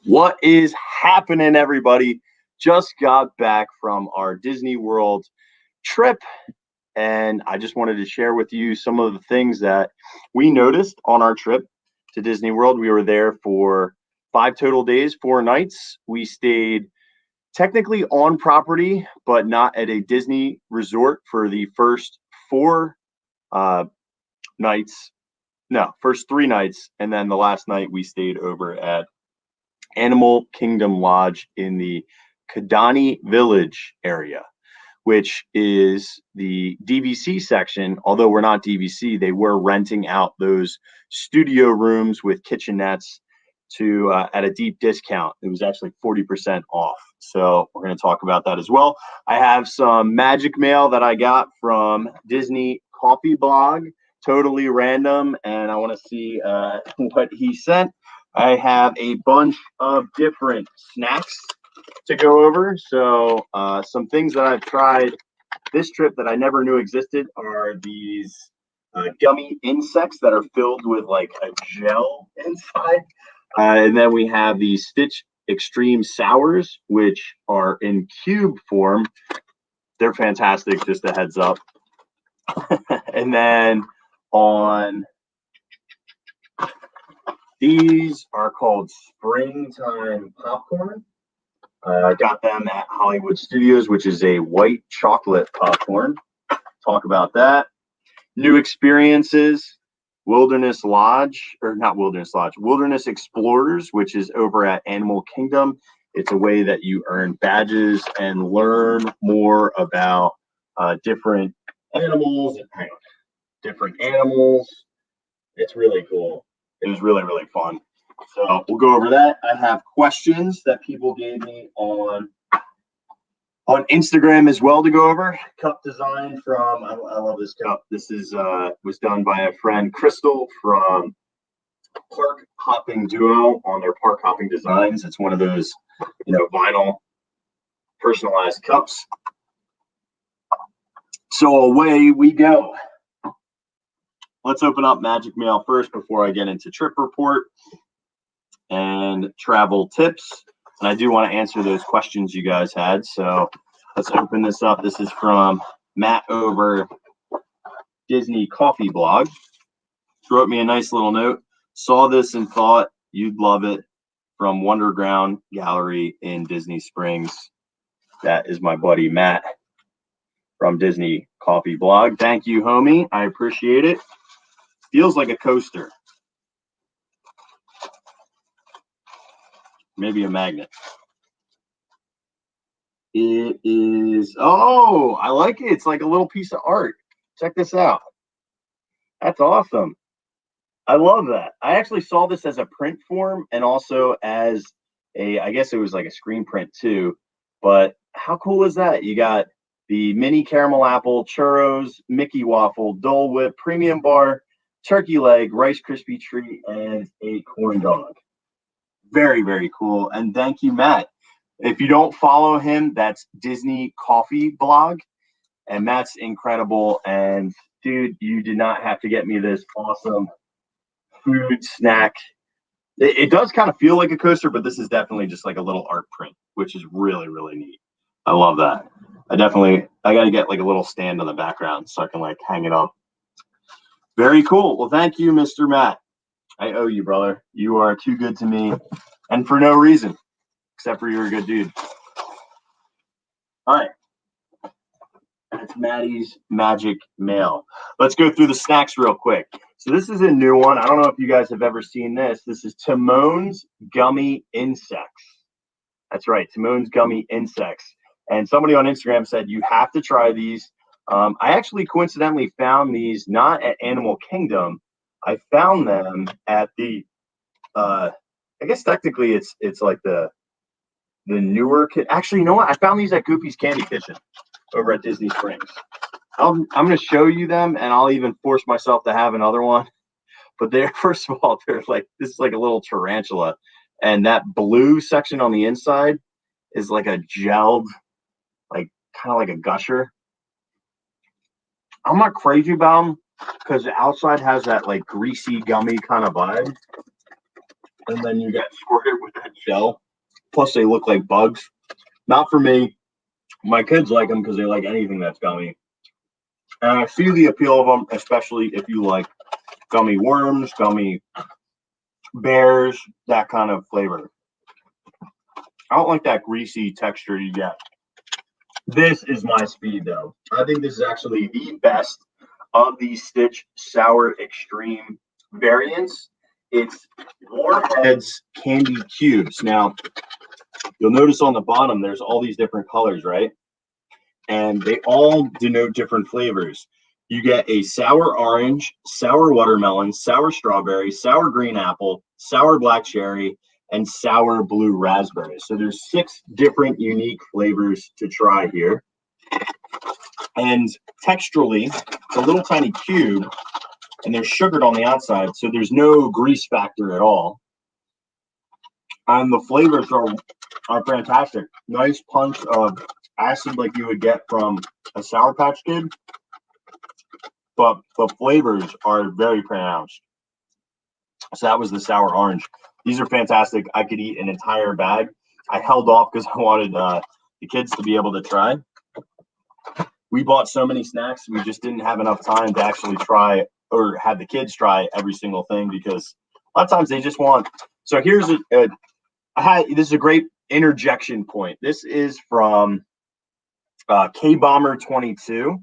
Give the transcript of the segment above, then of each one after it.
What is happening, everybody? Just got back from our Disney World trip, and I just wanted to share with you some of the things that we noticed on our trip to Disney World. We were there for 5 total days, 4 nights. We stayed technically on property, but not at a Disney resort for the first four nights. No, first 3 nights, and then the last night we stayed over at Animal Kingdom Lodge in the Kidani Village area, which is the DVC section. Although we're not DVC, they were renting out those studio rooms with kitchenettes to at a deep discount. It was actually 40% off. So we're going to talk about that as well. I have some magic mail that I got from Disney Coffee Blog, totally random, and I want to see what he sent. I have a bunch of different snacks to go over. So some things that I've tried this trip that I never knew existed are these gummy insects that are filled with like a gel inside. And then we have these Stitch Extreme Sours, which are in cube form. They're fantastic, just a heads up. And then on these are called Springtime Popcorn. I got them at Hollywood Studios, which is a white chocolate popcorn. Talk about that. New experiences, Wilderness Lodge, or not Wilderness Lodge, Wilderness Explorers, which is over at Animal Kingdom. It's a way that you earn badges and learn more about different animals. Different animals. It's really cool. It was really, really fun. So we'll go over that. I have questions that people gave me on Instagram as well to go over. Cup design from, I love this cup. This is was done by a friend, Crystal, from Park Hopping Duo on their Park Hopping Designs. It's one of those, vinyl personalized cups. So away we go. Let's open up Magic Mail first before I get into trip report and travel tips. And I do want to answer those questions you guys had. So let's open this up. This is from Matt over Disney Coffee Blog. He wrote me a nice little note. Saw this and thought you'd love it, from Wonderground Gallery in Disney Springs. That is my buddy Matt from Disney Coffee Blog. Thank you, homie. I appreciate it. Feels like a coaster. Maybe a magnet. It is, oh, I like it. It's like a little piece of art. Check this out. That's awesome. I love that. I actually saw this as a print form and also as I guess it was like a screen print too. But how cool is that? You got the mini caramel apple, churros, Mickey waffle, Dole Whip, premium bar, turkey leg, Rice Krispie treat, and a corn dog. Very, very cool. And thank you, Matt. If you don't follow him, that's Disney Coffee Blog. And Matt's incredible. And dude, you did not have to get me this awesome food snack. It does kind of feel like a coaster, but this is definitely just like a little art print, which is really, really neat. I love that. I got to get like a little stand on the background so I can like hang it up. Very cool. Well, thank you, Mr. Matt. I owe you, brother. You are too good to me, and for no reason, except for you're a good dude. All right. That's Maddie's Magic Mail. Let's go through the snacks real quick. So this is a new one. I don't know if you guys have ever seen this. This is Timon's Gummy Insects. That's right, Timon's Gummy Insects. And somebody on Instagram said you have to try these. I actually coincidentally found these not at Animal Kingdom. I found them at the, I guess technically it's like the newer kit. Actually, you know what? I found these at Goofy's Candy Kitchen over at Disney Springs. I'm going to show you them, and I'll even force myself to have another one. But they're, first of all, they're like, this is like a little tarantula. And that blue section on the inside is like a gelled, like kind of like a gusher. I'm not crazy about them because the outside has that like greasy, gummy kind of vibe. and then you get squirted with that gel. Plus, they look like bugs. Not for me. My kids like them because they like anything that's gummy. And I see the appeal of them, especially if you like gummy worms, gummy bears, that kind of flavor. I don't like that greasy texture you get. This is my speed, though. I think this is actually the best of the Stitch Sour Extreme variants. It's Warheads Candy Cubes. Now, you'll notice on the bottom, there's all these different colors, right? And they all denote different flavors. You get a sour orange, sour watermelon, sour strawberry, sour green apple, sour black cherry, and sour blue raspberry. So there's 6 different unique flavors to try here. And texturally, it's a little tiny cube, and they're sugared on the outside, so there's no grease factor at all. And the flavors are fantastic. Nice punch of acid like you would get from a Sour Patch Kid, but the flavors are very pronounced. So that was the sour orange. These are fantastic. I could eat an entire bag. I held off because I wanted the kids to be able to try. We bought so many snacks, we just didn't have enough time to actually try or have the kids try every single thing because a lot of times they just want. So here's this is a great interjection point. This is from K Bomber 22,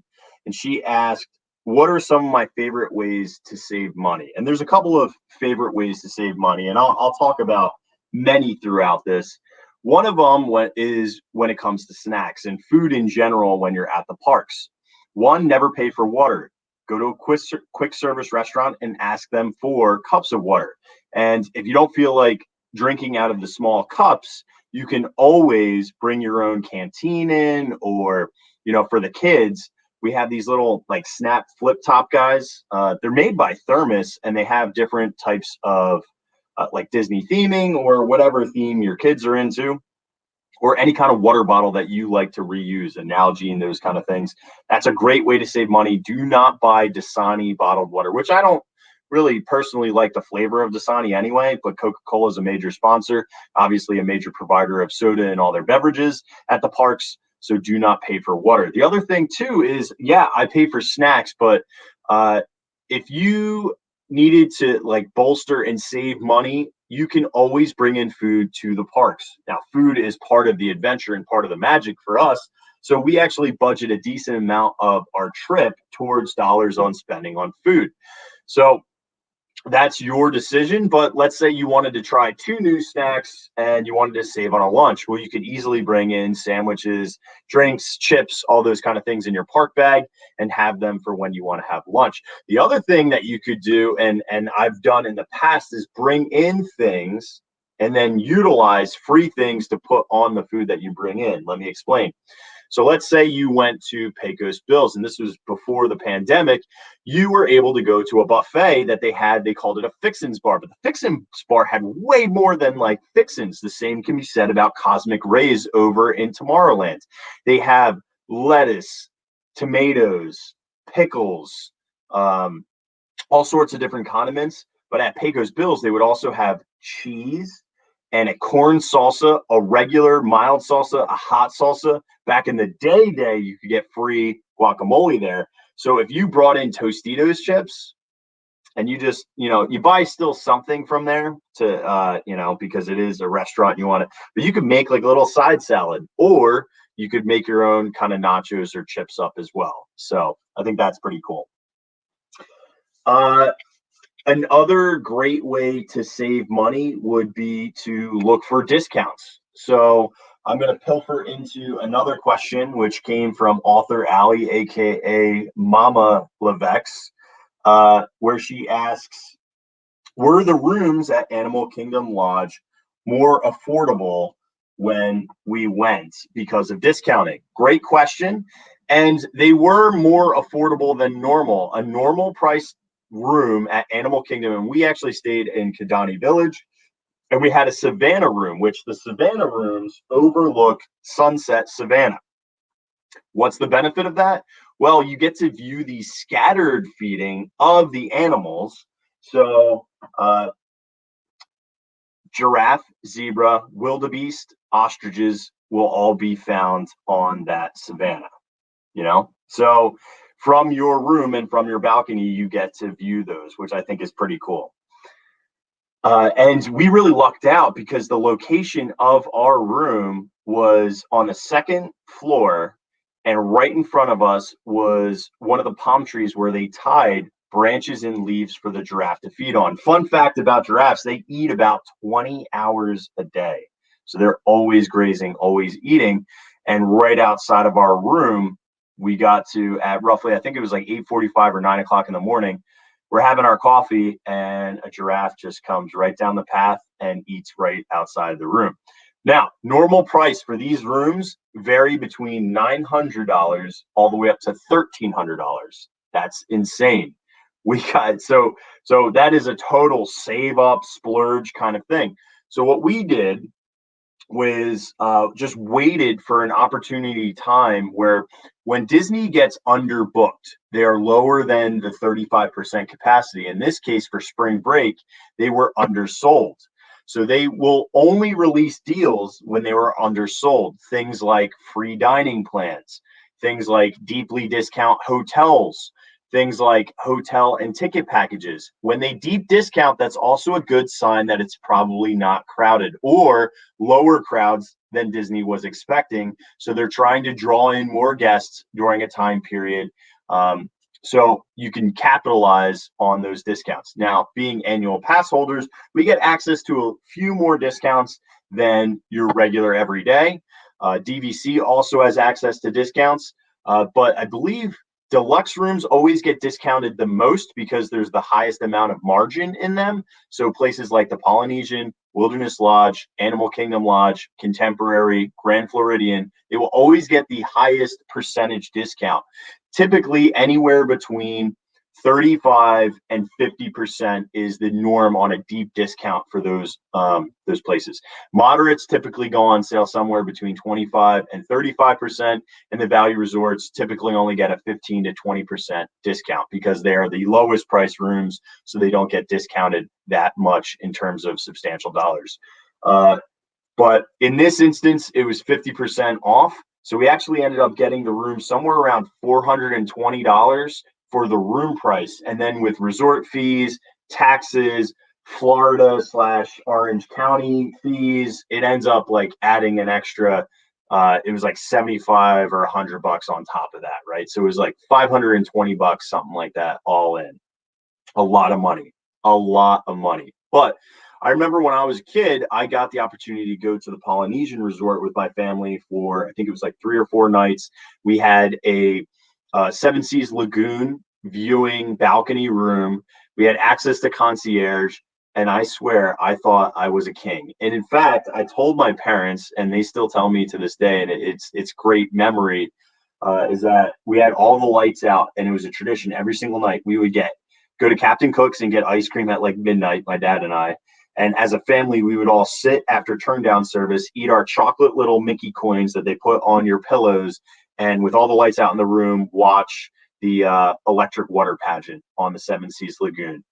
and she asked, "What are some of my favorite ways to save money?" And there's a couple of favorite ways to save money, and I'll talk about many throughout this. One of them is when it comes to snacks and food in general when you're at the parks. One, never pay for water. Go to a quick service restaurant and ask them for cups of water. And if you don't feel like drinking out of the small cups, you can always bring your own canteen in, or, for the kids, we have these little like snap flip top guys. They're made by Thermos, and they have different types of like Disney theming or whatever theme your kids are into, or any kind of water bottle that you like to reuse, analogy and those kind of things. That's a great way to save money. Do not buy Dasani bottled water, which I don't really personally like the flavor of Dasani anyway, but Coca-Cola is a major sponsor, obviously a major provider of soda and all their beverages at the parks. So do not pay for water. The other thing too is, yeah, I pay for snacks, but if you needed to like bolster and save money, you can always bring in food to the parks. Now, food is part of the adventure and part of the magic for us. So we actually budget a decent amount of our trip towards dollars on spending on food. So that's your decision. But let's say you wanted to try 2 new snacks and you wanted to save on a lunch. Well, you could easily bring in sandwiches, drinks, chips, all those kind of things in your park bag and have them for when you want to have lunch. The other thing that you could do, and I've done in the past, is bring in things and then utilize free things to put on the food that you bring in. Let me explain. So let's say you went to Pecos Bill's, and this was before the pandemic. You were able to go to a buffet that they called it a Fixins bar, but the Fixins bar had way more than like Fixins. The same can be said about Cosmic Rays over in Tomorrowland. They have lettuce, tomatoes, pickles, all sorts of different condiments. But at Pecos Bill's, they would also have cheese and a corn salsa, a regular mild salsa, a hot salsa. Back in the day, you could get free guacamole there. So if you brought in Tostitos chips and you just, you buy still something from there to, because it is a restaurant, you want it, but you could make like a little side salad, or you could make your own kind of nachos or chips up as well. So I think that's pretty cool. Another great way to save money would be to look for discounts. So I'm going to pilfer into another question, which came from author Allie, aka Mama Levex, where she asks, were the rooms at Animal Kingdom Lodge more affordable when we went because of discounting? Great question. And they were more affordable than normal. A normal price room at Animal Kingdom, and we actually stayed in Kidani Village, and we had a Savannah room, which the Savannah rooms overlook Sunset Savannah. What's the benefit of that? Well, you get to view the scattered feeding of the animals. So giraffe, zebra, wildebeest, ostriches will all be found on that savanna, So from your room and from your balcony, you get to view those, which I think is pretty cool. And we really lucked out because the location of our room was on the second floor, and right in front of us was one of the palm trees where they tied branches and leaves for the giraffe to feed on. Fun fact about giraffes, they eat about 20 hours a day. So they're always grazing, always eating. And right outside of our room, we got to, at roughly, I think it was like 8:45 or 9 o'clock in the morning, we're having our coffee and a giraffe just comes right down the path and eats right outside the room. Now, normal price for these rooms vary between $900 all the way up to $1,300. That's insane. We got so that is a total save up splurge kind of thing. So what we did was just waited for an opportunity time where when Disney gets underbooked, they are lower than the 35% capacity. In this case, for spring break, they were undersold. So they will only release deals when they were undersold. Things like free dining plans, things like deeply discount hotels, things like hotel and ticket packages. When they deep discount, that's also a good sign that it's probably not crowded or lower crowds than Disney was expecting. So they're trying to draw in more guests during a time period. So you can capitalize on those discounts. Now, being annual pass holders, we get access to a few more discounts than your regular everyday. DVC also has access to discounts, but I believe deluxe rooms always get discounted the most because there's the highest amount of margin in them. So places like the Polynesian, Wilderness Lodge, Animal Kingdom Lodge, Contemporary, Grand Floridian, they will always get the highest percentage discount. Typically anywhere between 35 and 50% is the norm on a deep discount for those places. Moderates typically go on sale somewhere between 25 and 35%, and the value resorts typically only get a 15 to 20% discount because they are the lowest price rooms, so they don't get discounted that much in terms of substantial dollars. But in this instance, it was 50% off. So we actually ended up getting the room somewhere around $420 for the room price. And then with resort fees, taxes, Florida/Orange County fees, it ends up like adding an extra, it was like 75 or $100 on top of that, right? So it was like $520, something like that, all in. A lot of money. But I remember when I was a kid, I got the opportunity to go to the Polynesian resort with my family for, I think it was like 3 or 4 nights. We had a Seven Seas Lagoon viewing balcony room. We had access to concierge, and I swear I thought I was a king. And in fact, I told my parents, and they still tell me to this day, and it's great memory, is that we had all the lights out, and it was a tradition every single night. We would go to Captain Cook's and get ice cream at like midnight, my dad and I. And as a family, we would all sit after turn down service, eat our chocolate little Mickey coins that they put on your pillows, and with all the lights out in the room, watch the electric water pageant on the Seven Seas Lagoon.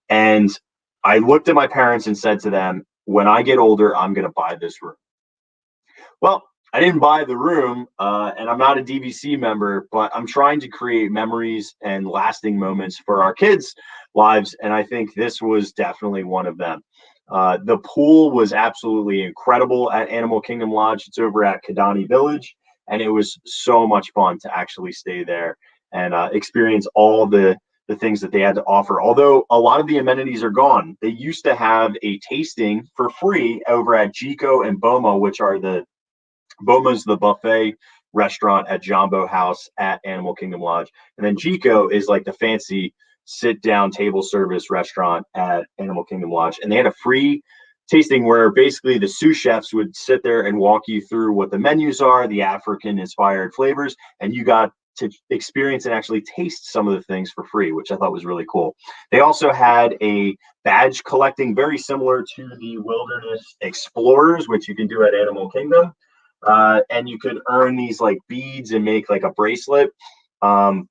And I looked at my parents and said to them, when I get older, I'm going to buy this room. Well, I didn't buy the room, and I'm not a DVC member, but I'm trying to create memories and lasting moments for our kids' lives, and I think this was definitely one of them. The pool was absolutely incredible at Animal Kingdom Lodge. It's over at Kidani Village, and it was so much fun to actually stay there and experience all the things that they had to offer. Although a lot of the amenities are gone. They used to have a tasting for free over at Jico and Boma, which are Boma's the buffet restaurant at Jumbo House at Animal Kingdom Lodge. And then Jico is like the fancy sit-down table service restaurant at Animal Kingdom Lodge. And they had a free tasting where basically the sous chefs would sit there and walk you through what the menus are, the African-inspired flavors, and you got to experience and actually taste some of the things for free, which I thought was really cool. They also had a badge collecting very similar to the Wilderness Explorers, which you can do at Animal Kingdom. And you could earn these like beads and make like a bracelet.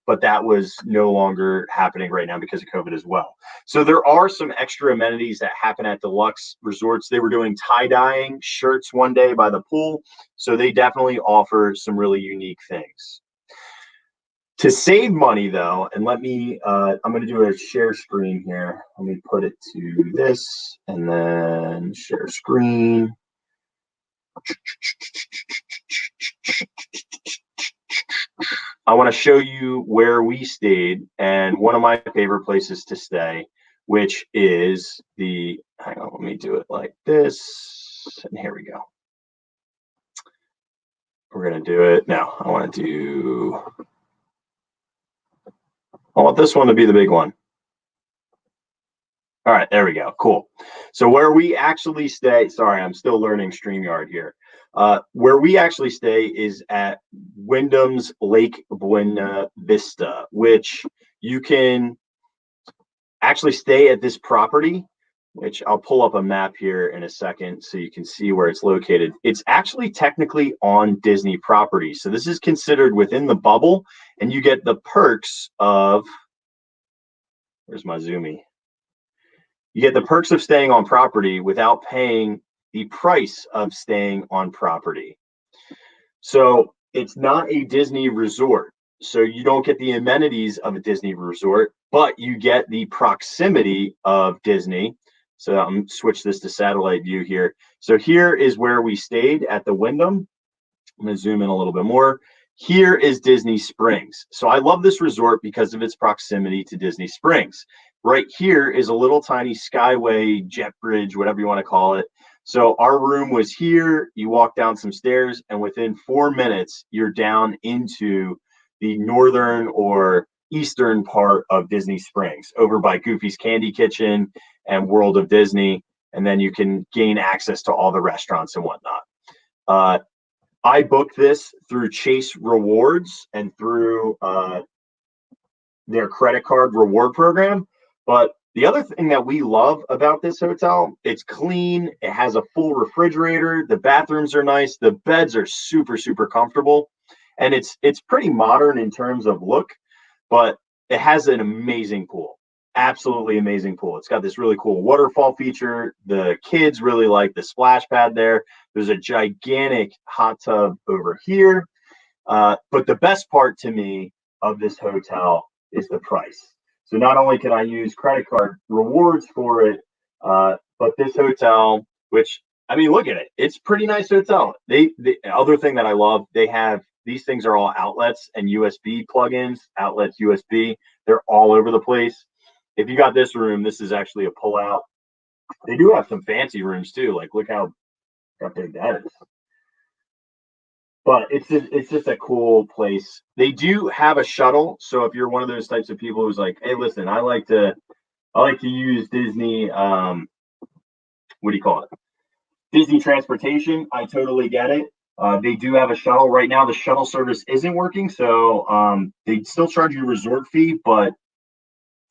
but that was no longer happening right now because of COVID as well. So there are some extra amenities that happen at deluxe resorts. They were doing tie-dyeing shirts one day by the pool, so they definitely offer some really unique things. To save money though, and let me, I'm going to do a share screen here. Let me put it to this and then share screen. I want to show you where we stayed and one of my favorite places to stay, which is the, hang on, let me do it like this. And here we go. We're going to do it now. I want this one to be the big one. All right, there we go. Cool. So where we actually stay, sorry, I'm still learning StreamYard here. Where we actually stay is at Wyndham's Lake Buena Vista, which you can actually stay at this property, which I'll pull up a map here in a second so you can see where it's located. It's actually technically on Disney property. So this is considered within the bubble, and you get the perks of, where's my Zoomy? You get the perks of staying on property without paying the price of staying on property. So it's not a Disney resort. So you don't get the amenities of a Disney resort, but you get the proximity of Disney. So I'm switch this to satellite view here. So here is where we stayed at the Wyndham. I'm going to zoom in a little bit more. Here is Disney Springs. So I love this resort because of its proximity to Disney Springs. Right here is a little tiny skyway, jet bridge, whatever you want to call it. So our room was here. You walk down some stairs, and within 4 minutes, you're down into the northern or eastern part of Disney Springs, over by Goofy's Candy Kitchen and World of Disney. And then you can gain access to all the restaurants and whatnot. I booked this through Chase Rewards and through their credit card reward program. But the other thing that we love about this hotel, it's clean. It has a full refrigerator. The bathrooms are nice. The beds are super, super comfortable. And it's pretty modern in terms of look, but it has an amazing pool. Absolutely amazing pool. It's got this really cool waterfall feature. The kids really like the splash pad there. There's a gigantic hot tub over here. But the best part to me of this hotel is the price. So not only can I use credit card rewards for it, but this hotel, which, I mean, look at it. It's a pretty nice hotel. The other thing that I love, they have, these things are all outlets and USB plugins, outlets, USB. They're all over the place. If you got this room, this is actually a pull-out. They do have some fancy rooms too. Like, look how big that is. But it's just a cool place. They do have a shuttle. So if you're one of those types of people who's like, hey, listen, I like to use Disney, what do you call it? Disney transportation. I totally get it. They do have a shuttle right now. The shuttle service isn't working, so they still charge you a resort fee, but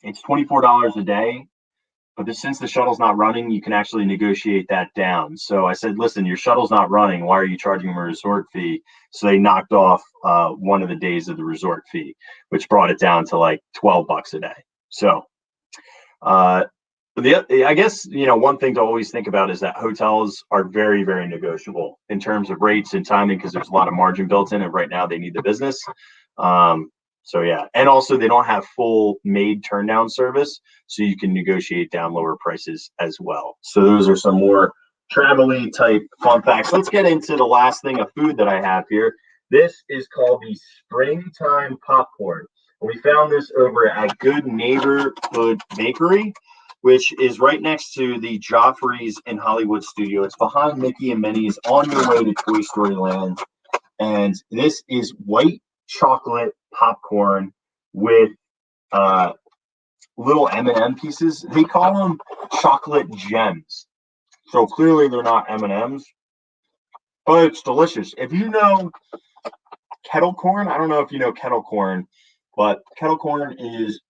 it's $24 a day. But since the shuttle's not running, you can actually negotiate that down. So I said, listen, your shuttle's not running. Why are you charging them a resort fee? So they knocked off one of the days of the resort fee, which brought it down to like $12 a day. So I guess, one thing to always think about is that hotels are very, very negotiable in terms of rates and timing, because there's a lot of margin built in, and right now they need the business. So yeah, and also they don't have full maid turn down service, so you can negotiate down lower prices as well. So those are some more travel-y type fun facts. Let's get into the last thing of food that I have here. This is called the Springtime Popcorn. We found this over at Good Neighborhood Bakery, which is right next to the Joffrey's in Hollywood Studio. It's behind Mickey and Minnie's on your way to Toy Story Land. And this is white chocolate popcorn with little M&M pieces. They call them chocolate gems. So clearly they're not M&Ms, but it's delicious. If you know kettle corn, I don't know if you know kettle corn, but kettle corn is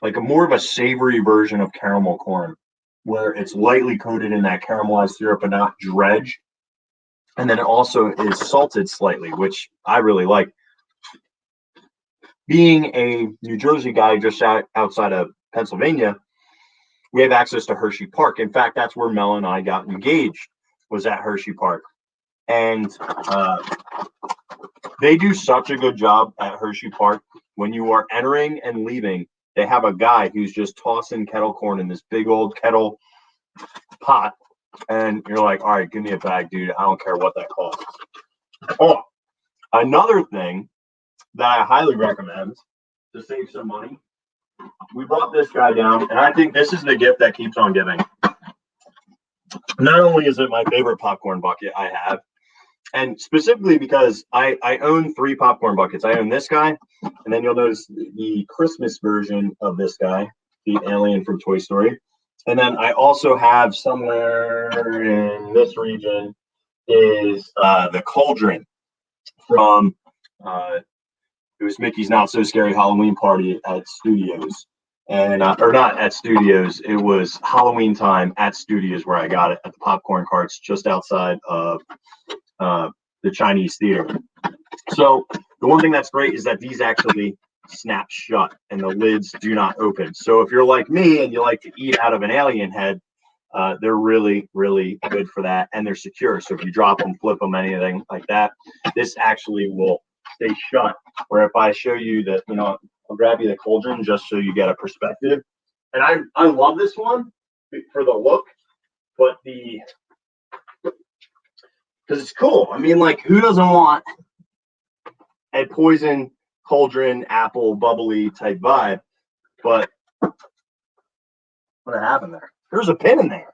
like more of a savory version of caramel corn, where it's lightly coated in that caramelized syrup but not dredge. And then it also is salted slightly, which I really like. being a New Jersey guy just outside of Pennsylvania, we have access to Hershey Park. In fact, that's where Mel and I got engaged, was at Hershey Park. And they do such a good job at Hershey Park. When you are entering and leaving, they have a guy who's just tossing kettle corn in this big old kettle pot. And you're like, all right, give me a bag, dude. I don't care what that costs. Oh, another thing that I highly recommend to save some money, we brought this guy down, and I think this is the gift that keeps on giving. Not only is it my favorite popcorn bucket I have, and specifically because I own 3 popcorn buckets. I own this guy, and then you'll notice the Christmas version of this guy, the alien from Toy Story. And then I also have somewhere in this region is the cauldron from it was Mickey's Not So Scary Halloween Party at Studios. And or not at Studios, it was Halloween time at Studios where I got it at the popcorn carts just outside of the Chinese theater. So the one thing that's great is that these actually snap shut and the lids do not open. So if you're like me and you like to eat out of an alien head, they're really, really good for that, and they're secure. So if you drop them, flip them, anything like that, this actually will stay shut. Where if I show you that, I'll grab you the cauldron just so you get a perspective. And I love this one for the look, but because it's cool. I mean, like, who doesn't want a poison cauldron, apple, bubbly type vibe? But what happened there? There's a pin in there.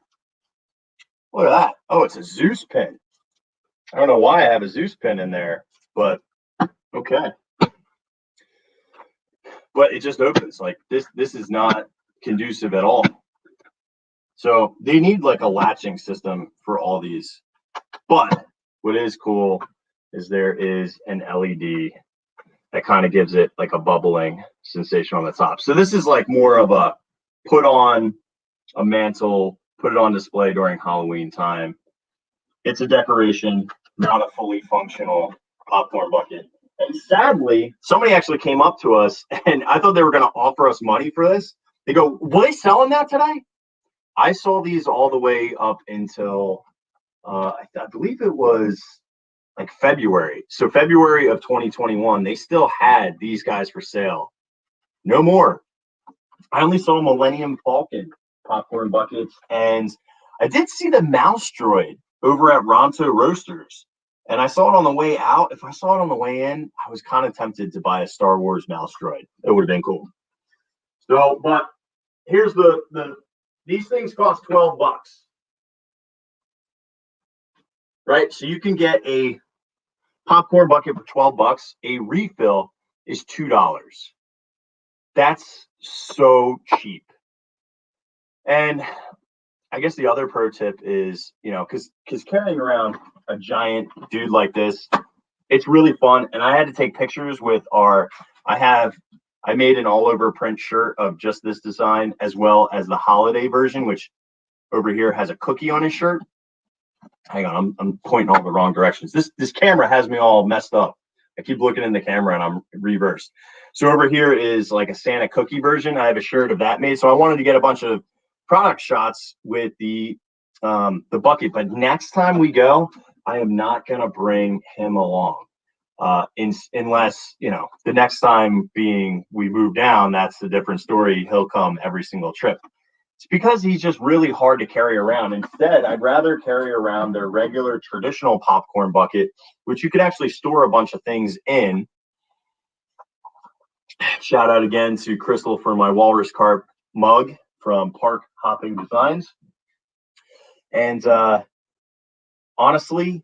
Look at that. Oh, it's a Zeus pin. I don't know why I have a Zeus pin in there, but okay. But it just opens. Like this is not conducive at all. So they need like a latching system for all these. But what is cool is there is an LED that kind of gives it like a bubbling sensation on the top. So this is like more of a put on a mantle, put it on display during Halloween time. It's a decoration, not a fully functional popcorn bucket. And sadly, somebody actually came up to us, and I thought they were going to offer us money for this. They go, "Were they selling that today?" I saw these all the way up until I believe it was like February. So February of 2021, they still had these guys for sale. No more. I only saw Millennium Falcon popcorn buckets, and I did see the mouse droid over at Ronto Roasters. And I saw it on the way out. If I saw it on the way in, I was kind of tempted to buy a Star Wars mouse droid. It would have been cool. So, but here's these things cost $12. Right? So you can get a popcorn bucket for $12. A refill is $2. That's so cheap. And I guess the other pro tip is, because carrying around a giant dude like this, it's really fun. And I had to take pictures with I made an all over print shirt of just this design, as well as the holiday version, which over here has a cookie on his shirt. Hang on, I'm pointing all the wrong directions. This camera has me all messed up. I keep looking in the camera and I'm reversed. So over here is like a Santa cookie version. I have a shirt of that made. So I wanted to get a bunch of product shots with the bucket. But next time we go, I am not going to bring him along. Unless, the next time being we move down, that's a different story. He'll come every single trip. It's because he's just really hard to carry around. Instead, I'd rather carry around their regular traditional popcorn bucket, which you could actually store a bunch of things in. Shout out again to Crystal for my Walrus Carp mug from Park Hopping Designs. And honestly,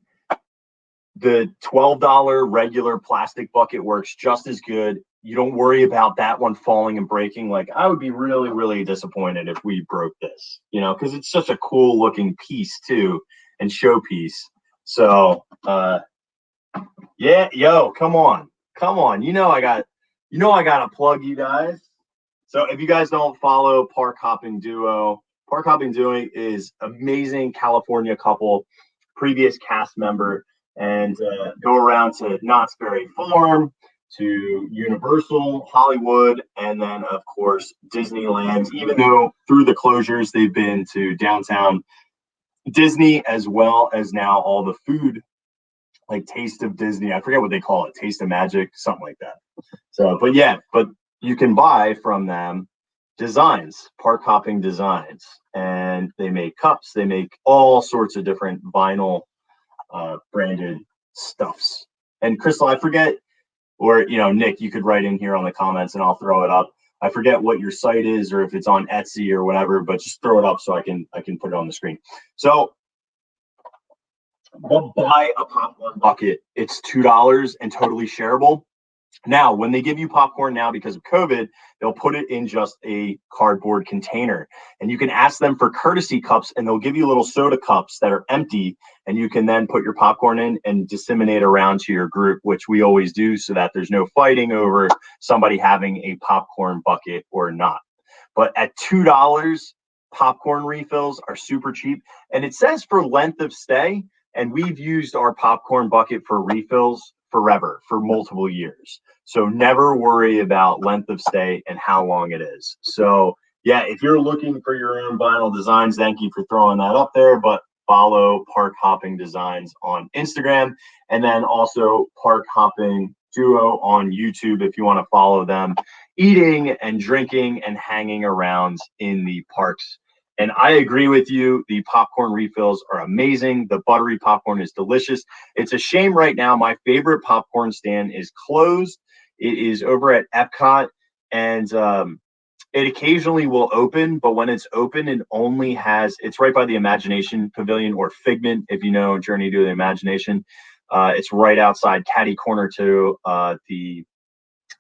the $12 regular plastic bucket works just as good. You don't worry about that one falling and breaking. Like, I would be really, really disappointed if we broke this, because it's such a cool looking piece too, and showpiece. So, yeah, yo, come on. I got to plug you guys. So if you guys don't follow Park Hopping Duo is amazing California couple, previous cast member, and go around to Knott's Berry Farm, to Universal, Hollywood, and then, of course, Disneyland, even though through the closures, they've been to downtown Disney, as well as now all the food, like Taste of Disney. I forget what they call it, Taste of Magic, something like that. So, but yeah, but you can buy from them designs, park hopping designs, and they make cups. They make all sorts of different vinyl branded stuffs. And Crystal, I forget, or Nick, you could write in here on the comments, and I'll throw it up. I forget what your site is, or if it's on Etsy or whatever, but just throw it up so I can put it on the screen. So we'll buy a popcorn bucket. It's $2 and totally shareable. Now, when they give you popcorn now because of COVID, they'll put it in just a cardboard container. And you can ask them for courtesy cups, and they'll give you little soda cups that are empty. And you can then put your popcorn in and disseminate around to your group, which we always do so that there's no fighting over somebody having a popcorn bucket or not. But at $2, popcorn refills are super cheap. And it says for length of stay. And we've used our popcorn bucket for refills forever, for multiple years. So never worry about length of stay and how long it is. So yeah, if you're looking for your own vinyl designs, thank you for throwing that up there. But follow Park Hopping Designs on Instagram, and then also Park Hopping Duo on YouTube if you want to follow them eating and drinking and hanging around in the parks. And I agree with you. The popcorn refills are amazing. The buttery popcorn is delicious. It's a shame right now. My favorite popcorn stand is closed. It is over at Epcot, and it occasionally will open, but when it's open, it only has, it's right by the Imagination Pavilion, or Figment, if you know Journey to the Imagination. It's right outside catty corner to the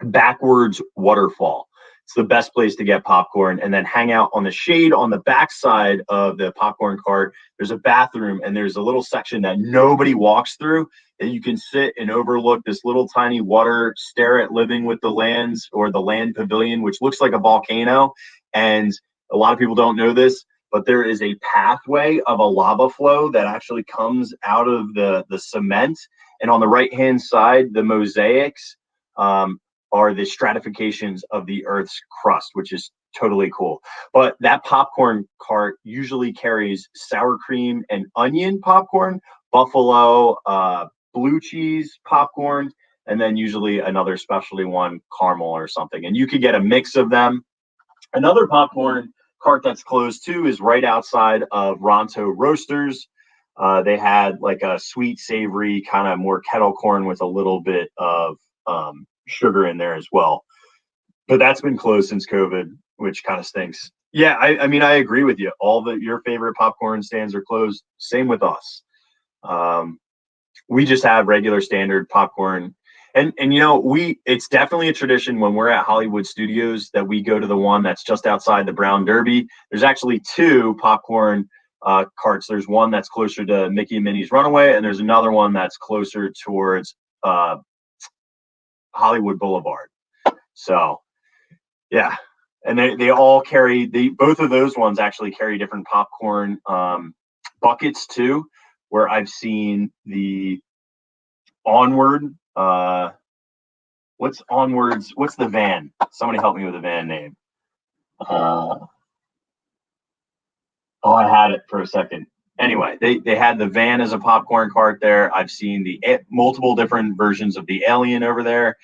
backwards waterfall. It's the best place to get popcorn, and then hang out on the shade on the backside of the popcorn cart. There's a bathroom, and there's a little section that nobody walks through, and you can sit and overlook this little tiny water, stare at Living with the Lands, or the Land Pavilion, which looks like a volcano. And a lot of people don't know this, but there is a pathway of a lava flow that actually comes out of the cement. And on the right-hand side, the mosaics are the stratifications of the Earth's crust, which is totally cool. But that popcorn cart usually carries sour cream and onion popcorn, buffalo, blue cheese popcorn, and then usually another specialty one, caramel or something. And you could get a mix of them. Another popcorn cart that's closed too is right outside of Ronto Roasters. They had like a sweet, savory, kind of more kettle corn with a little bit of sugar in there as well. But that's been closed since COVID, which kind of stinks. Yeah, I mean, I agree with you. Your favorite popcorn stands are closed. Same with us. We just have regular standard popcorn. And it's definitely a tradition when we're at Hollywood Studios that we go to the one that's just outside the Brown Derby. There's actually two popcorn carts. There's one that's closer to Mickey and Minnie's Runaway, and there's another one that's closer towards Hollywood Boulevard. So yeah, and they all carry, both of those ones actually carry different popcorn buckets too, where I've seen the Onward, what's the van? Somebody help me with the van name. I had it for a second. Anyway, they had the van as a popcorn cart there. I've seen the multiple different versions of the Alien over there.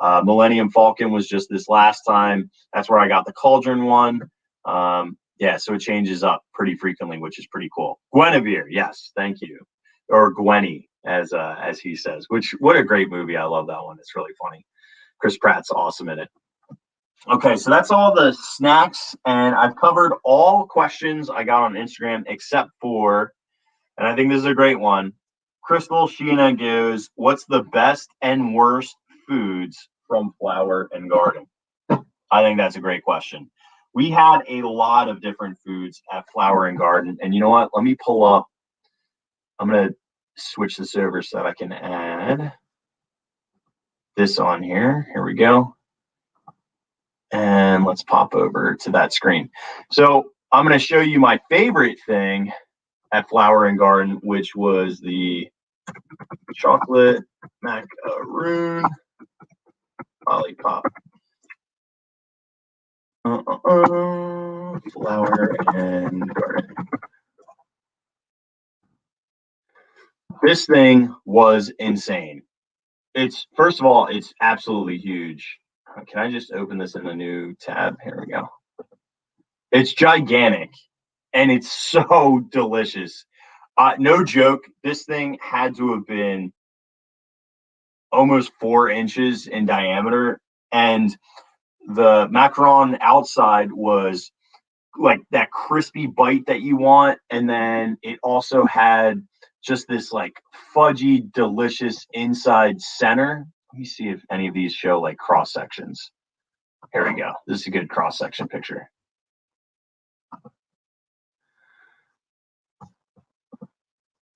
Millennium Falcon was just this last time. That's where I got the Cauldron one. Yeah, so it changes up pretty frequently, which is pretty cool. Guinevere, yes, thank you. Or Gwenny, as he says, what a great movie. I love that one. It's really funny. Chris Pratt's awesome in it. Okay, so that's all the snacks, and I've covered all questions I got on Instagram except for, and I think this is a great one. Crystal Sheena goes, what's the best and worst foods from Flower and Garden? I think that's a great question. We had a lot of different foods at Flower and Garden, and you know what? Let me pull up. I'm going to switch this over so that I can add this on here. Here we go. And let's pop over to that screen. So I'm going to show you my favorite thing at Flower and Garden, which was the chocolate macaroon. Lollipop. Flower and garden. This thing was insane. It's, first of all, it's absolutely huge. Can I just open this in a new tab? Here we go. It's gigantic and it's so delicious. No joke, this thing had to have been almost 4 inches in diameter, and the macaron outside was like that crispy bite that you want, and then it also had just this like fudgy delicious inside center. Let me see if any of these show like cross sections. Here we go. This is a good cross section picture.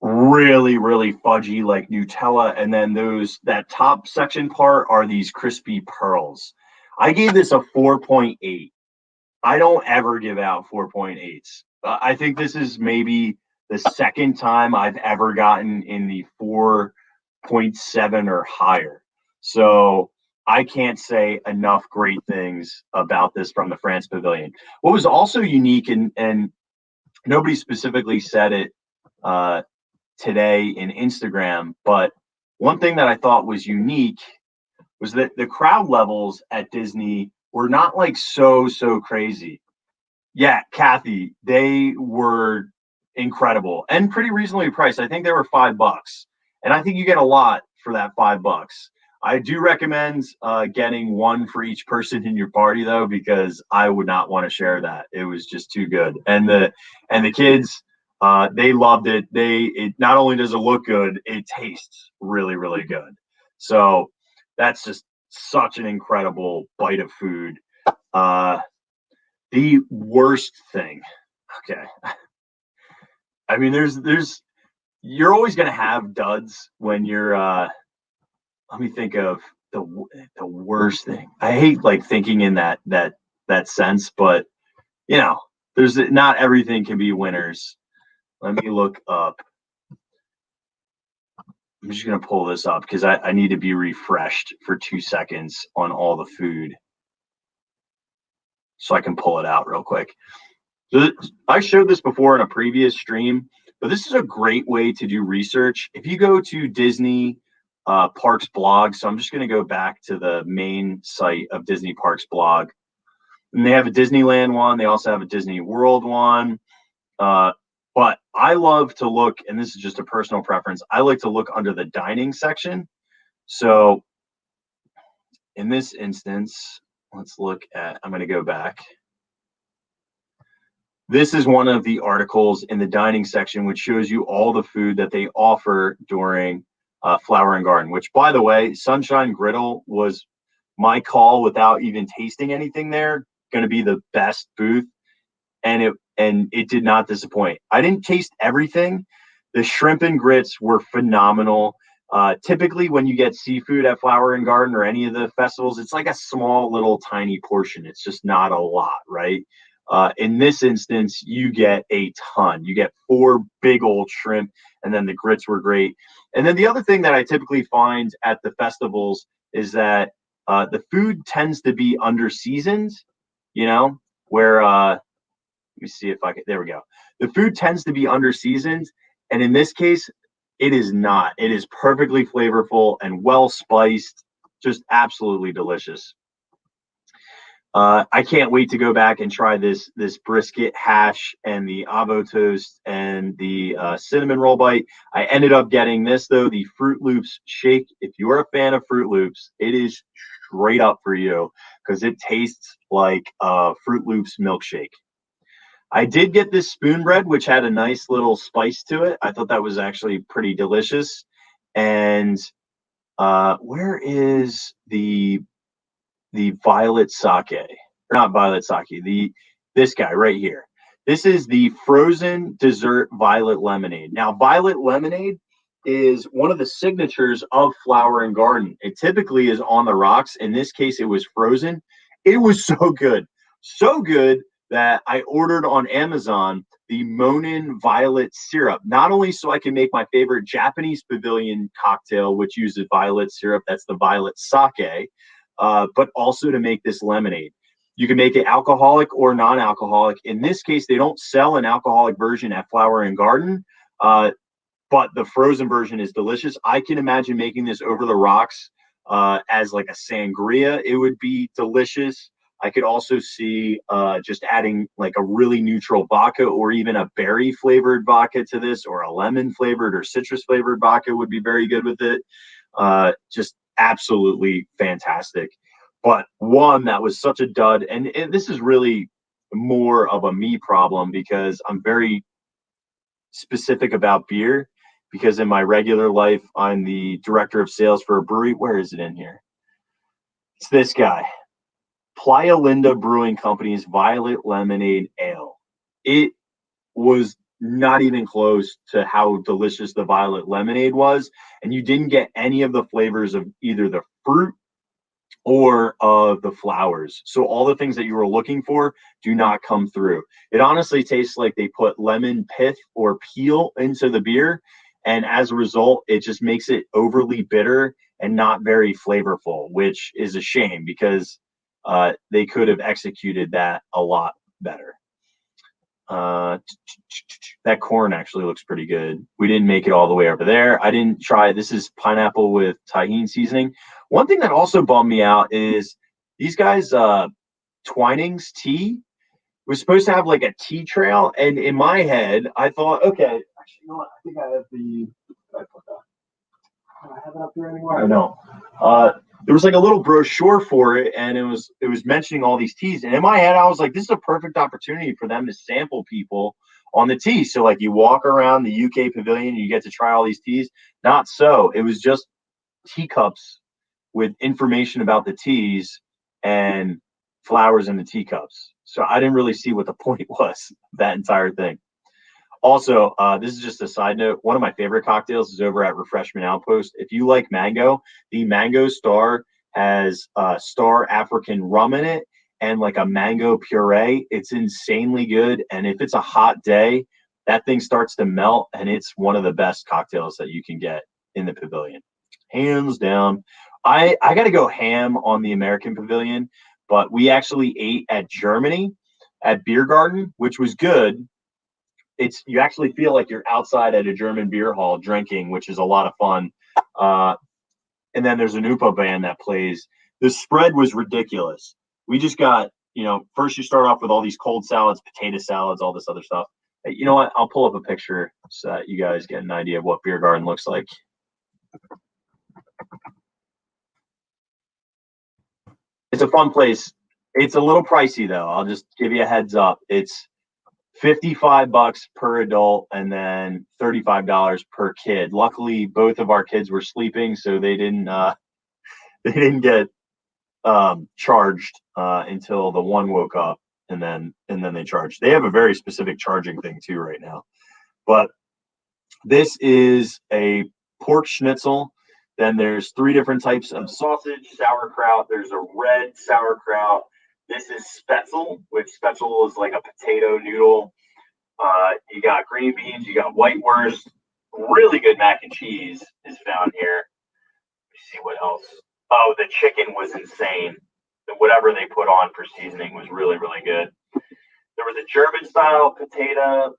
Really, really fudgy like Nutella, and then that top section part are these crispy pearls. I gave this a 4.8. I don't ever give out 4.8s. I think this is maybe the second time I've ever gotten in the 4.7 or higher. So I can't say enough great things about this from the France Pavilion. What was also unique, and nobody specifically said it today in Instagram, but one thing that I thought was unique was that the crowd levels at Disney were not like so crazy. Yeah, Kathy, they were incredible and pretty reasonably priced. I think they were $5, and I think you get a lot for that $5. I do recommend getting one for each person in your party though, because I would not want to share that. It was just too good, and the kids, they loved it. It not only does it look good, it tastes really, really good. So that's just such an incredible bite of food. The worst thing, okay. I mean, you're always gonna have duds when you're. Let me think of the worst thing. I hate like thinking in that sense, but you know, there's not everything can be winners. Let me look up. I'm just gonna pull this up because I need to be refreshed for 2 seconds on all the food, so I can pull it out real quick. So I showed this before in a previous stream, but this is a great way to do research. If you go to Disney Parks blog, so I'm just going to go back to the main site of Disney Parks blog, and they have a Disneyland one. They also have a Disney World one. But I love to look, and this is just a personal preference, I like to look under the dining section. So in this instance, let's look at, I'm going to go back. This is one of the articles in the dining section, which shows you all the food that they offer during Flower and Garden, which, by the way, Sunshine Griddle was my call without even tasting anything there. Going to be the best booth, and it did not disappoint. I didn't taste everything. The shrimp and grits were phenomenal. Typically, when you get seafood at Flower and Garden or any of the festivals, it's like a small, little, tiny portion. It's just not a lot, right? In this instance, you get a ton. You get 4 big old shrimp, and then the grits were great. And then the other thing that I typically find at the festivals is that the food tends to be under-seasoned, where, let me see if I can, there we go. The food tends to be under-seasoned, and in this case, it is not. It is perfectly flavorful and well-spiced, just absolutely delicious. I can't wait to go back and try this brisket hash and the avo toast and the cinnamon roll bite. I ended up getting this though, the Fruit Loops shake. If you're a fan of Fruit Loops, it is straight up for you because it tastes like a Fruit Loops milkshake. I did get this spoon bread, which had a nice little spice to it. I thought that was actually pretty delicious. And where is the violet sake, or not violet sake, this guy right here. This is the frozen dessert violet lemonade. Now, violet lemonade is one of the signatures of Flower and Garden. It typically is on the rocks. In this case, it was frozen. It was so good that I ordered on Amazon the Monin violet syrup, not only so I can make my favorite Japanese pavilion cocktail, which uses violet syrup, that's the violet sake, but also to make this lemonade. You can make it alcoholic or non-alcoholic. In this case, they don't sell an alcoholic version at Flower and Garden, but the frozen version is delicious. I can imagine making this over the rocks as like a sangria. It would be delicious. I could also see just adding like a really neutral vodka or even a berry flavored vodka to this, or a lemon flavored or citrus flavored vodka would be very good with it. Just absolutely fantastic. But one that was such a dud, and this is really more of a me problem because I'm very specific about beer, because in my regular life, I'm the director of sales for a brewery. Where is it in here? It's this guy. Playa Linda Brewing Company's Violet Lemonade Ale. It was not even close to how delicious the Violet Lemonade was, and you didn't get any of the flavors of either the fruit or of the flowers. So all the things that you were looking for do not come through. It honestly tastes like they put lemon pith or peel into the beer, and as a result, it just makes it overly bitter and not very flavorful, which is a shame because they could have executed that a lot better. That corn actually looks pretty good. We didn't make it all the way over there. I didn't try. This is pineapple with tahini seasoning. One thing that also bummed me out is these guys, Twinings tea was supposed to have like a tea trail, and in my head, I thought, okay, actually, you know what? I think I have the. I put that. Do I have it up here anymore? I know. There was like a little brochure for it, and it was mentioning all these teas. And in my head, I was like, this is a perfect opportunity for them to sample people on the tea. So like you walk around the UK pavilion, you get to try all these teas. Not so. It was just teacups with information about the teas and flowers in the teacups. So I didn't really see what the point was of that entire thing. Also, this is just a side note. One of my favorite cocktails is over at Refreshment Outpost. If you like mango, the Mango Star has Star African rum in it and like a mango puree. It's insanely good. And if it's a hot day, that thing starts to melt, and it's one of the best cocktails that you can get in the pavilion. Hands down. I got to go ham on the American Pavilion, but we actually ate at Germany at Beer Garden, which was good. You actually feel like you're outside at a German beer hall drinking, which is a lot of fun. And then there's an UPA band that plays. The spread was ridiculous. We just got, first you start off with all these cold salads, potato salads, all this other stuff. Hey, you know what? I'll pull up a picture so that you guys get an idea of what Beer Garden looks like. It's a fun place. It's a little pricey though. I'll just give you a heads up. It's $55 per adult and then $35 per kid. Luckily, both of our kids were sleeping, so they didn't get charged until the one woke up, and then they charged. They have a very specific charging thing too right now. But this is a pork schnitzel. Then there's 3 different types of sausage, sauerkraut. There's a red sauerkraut. This is Spetzel, which Spetzel is like a potato noodle. You got green beans, you got white wurst. Really good mac and cheese is found here. Let me see what else. Oh, the chicken was insane. Whatever they put on for seasoning was really, really good. There was a German style potato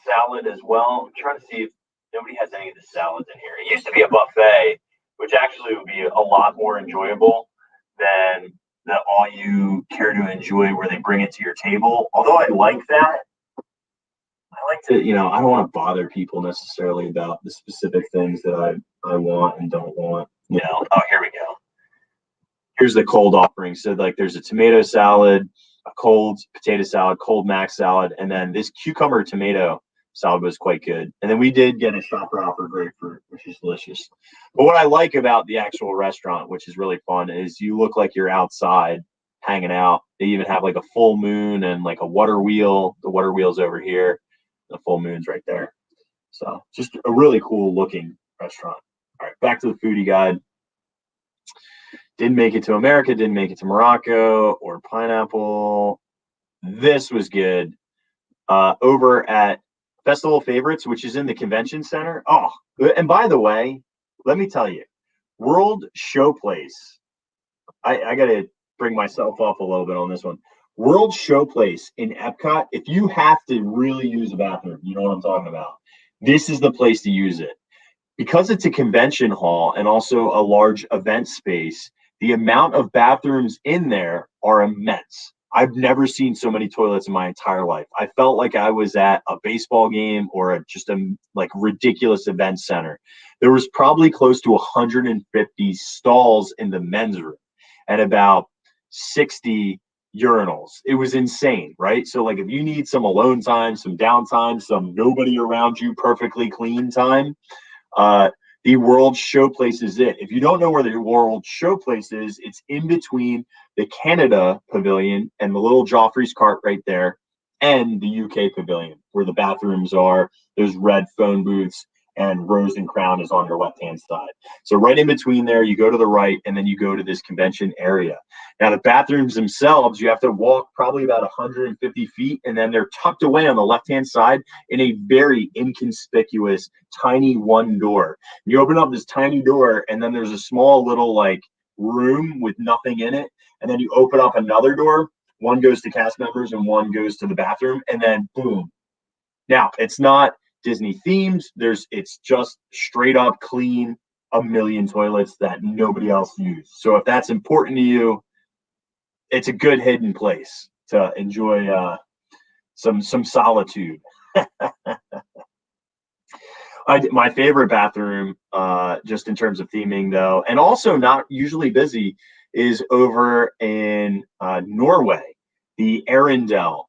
salad as well. I'm trying to see if nobody has any of the salads in here. It used to be a buffet, which actually would be a lot more enjoyable than the all you care to enjoy where they bring it to your table. Although I like that, I like to, I don't want to bother people necessarily about the specific things that I want and don't want. Oh, here we go. Here's the cold offering. So like there's a tomato salad, a cold potato salad, cold mac salad, and then this cucumber tomato salad was quite good. And then we did get a shopper hopper grapefruit, which is delicious. But what I like about the actual restaurant, which is really fun, is you look like you're outside hanging out. They even have like a full moon and like a water wheel. The water wheel's over here. The full moon's right there. So just a really cool looking restaurant. All right, back to the foodie guide. Didn't make it to America, didn't make it to Morocco or Pineapple. This was good. Over at Festival Favorites, which is in the convention center. Oh, and by the way, let me tell you, World Showplace I got to bring myself up a little bit on this one. World Showplace in Epcot. If you have to really use a bathroom, you know what I'm talking about. This is the place to use it because it's a convention hall and also a large event space. The amount of bathrooms in there are immense. I've never seen so many toilets in my entire life. I felt like I was at a baseball game or just a like ridiculous event center. There was probably close to 150 stalls in the men's room and about 60 urinals. It was insane, right? So like if you need some alone time, some downtime, some nobody around you, perfectly clean time, uh, the World Showplace is it. If you don't know where the World Showplace is, it's in between the Canada Pavilion and the little Joffrey's cart right there, and the UK Pavilion, where the bathrooms are. There's red phone booths, and Rose and Crown is on your left-hand side. So right in between there, you go to the right, and then you go to this convention area. Now, the bathrooms themselves, you have to walk probably about 150 feet, and then they're tucked away on the left-hand side in a very inconspicuous, tiny one door. You open up this tiny door, and then there's a small little, like, room with nothing in it, and then you open up another door. One goes to cast members, and one goes to the bathroom, and then boom. Now, it's not Disney themed. It's just straight up clean, a million toilets that nobody else uses. So if that's important to you, it's a good hidden place to enjoy some solitude. My favorite bathroom, just in terms of theming though, and also not usually busy, is over in Norway. The Arendelle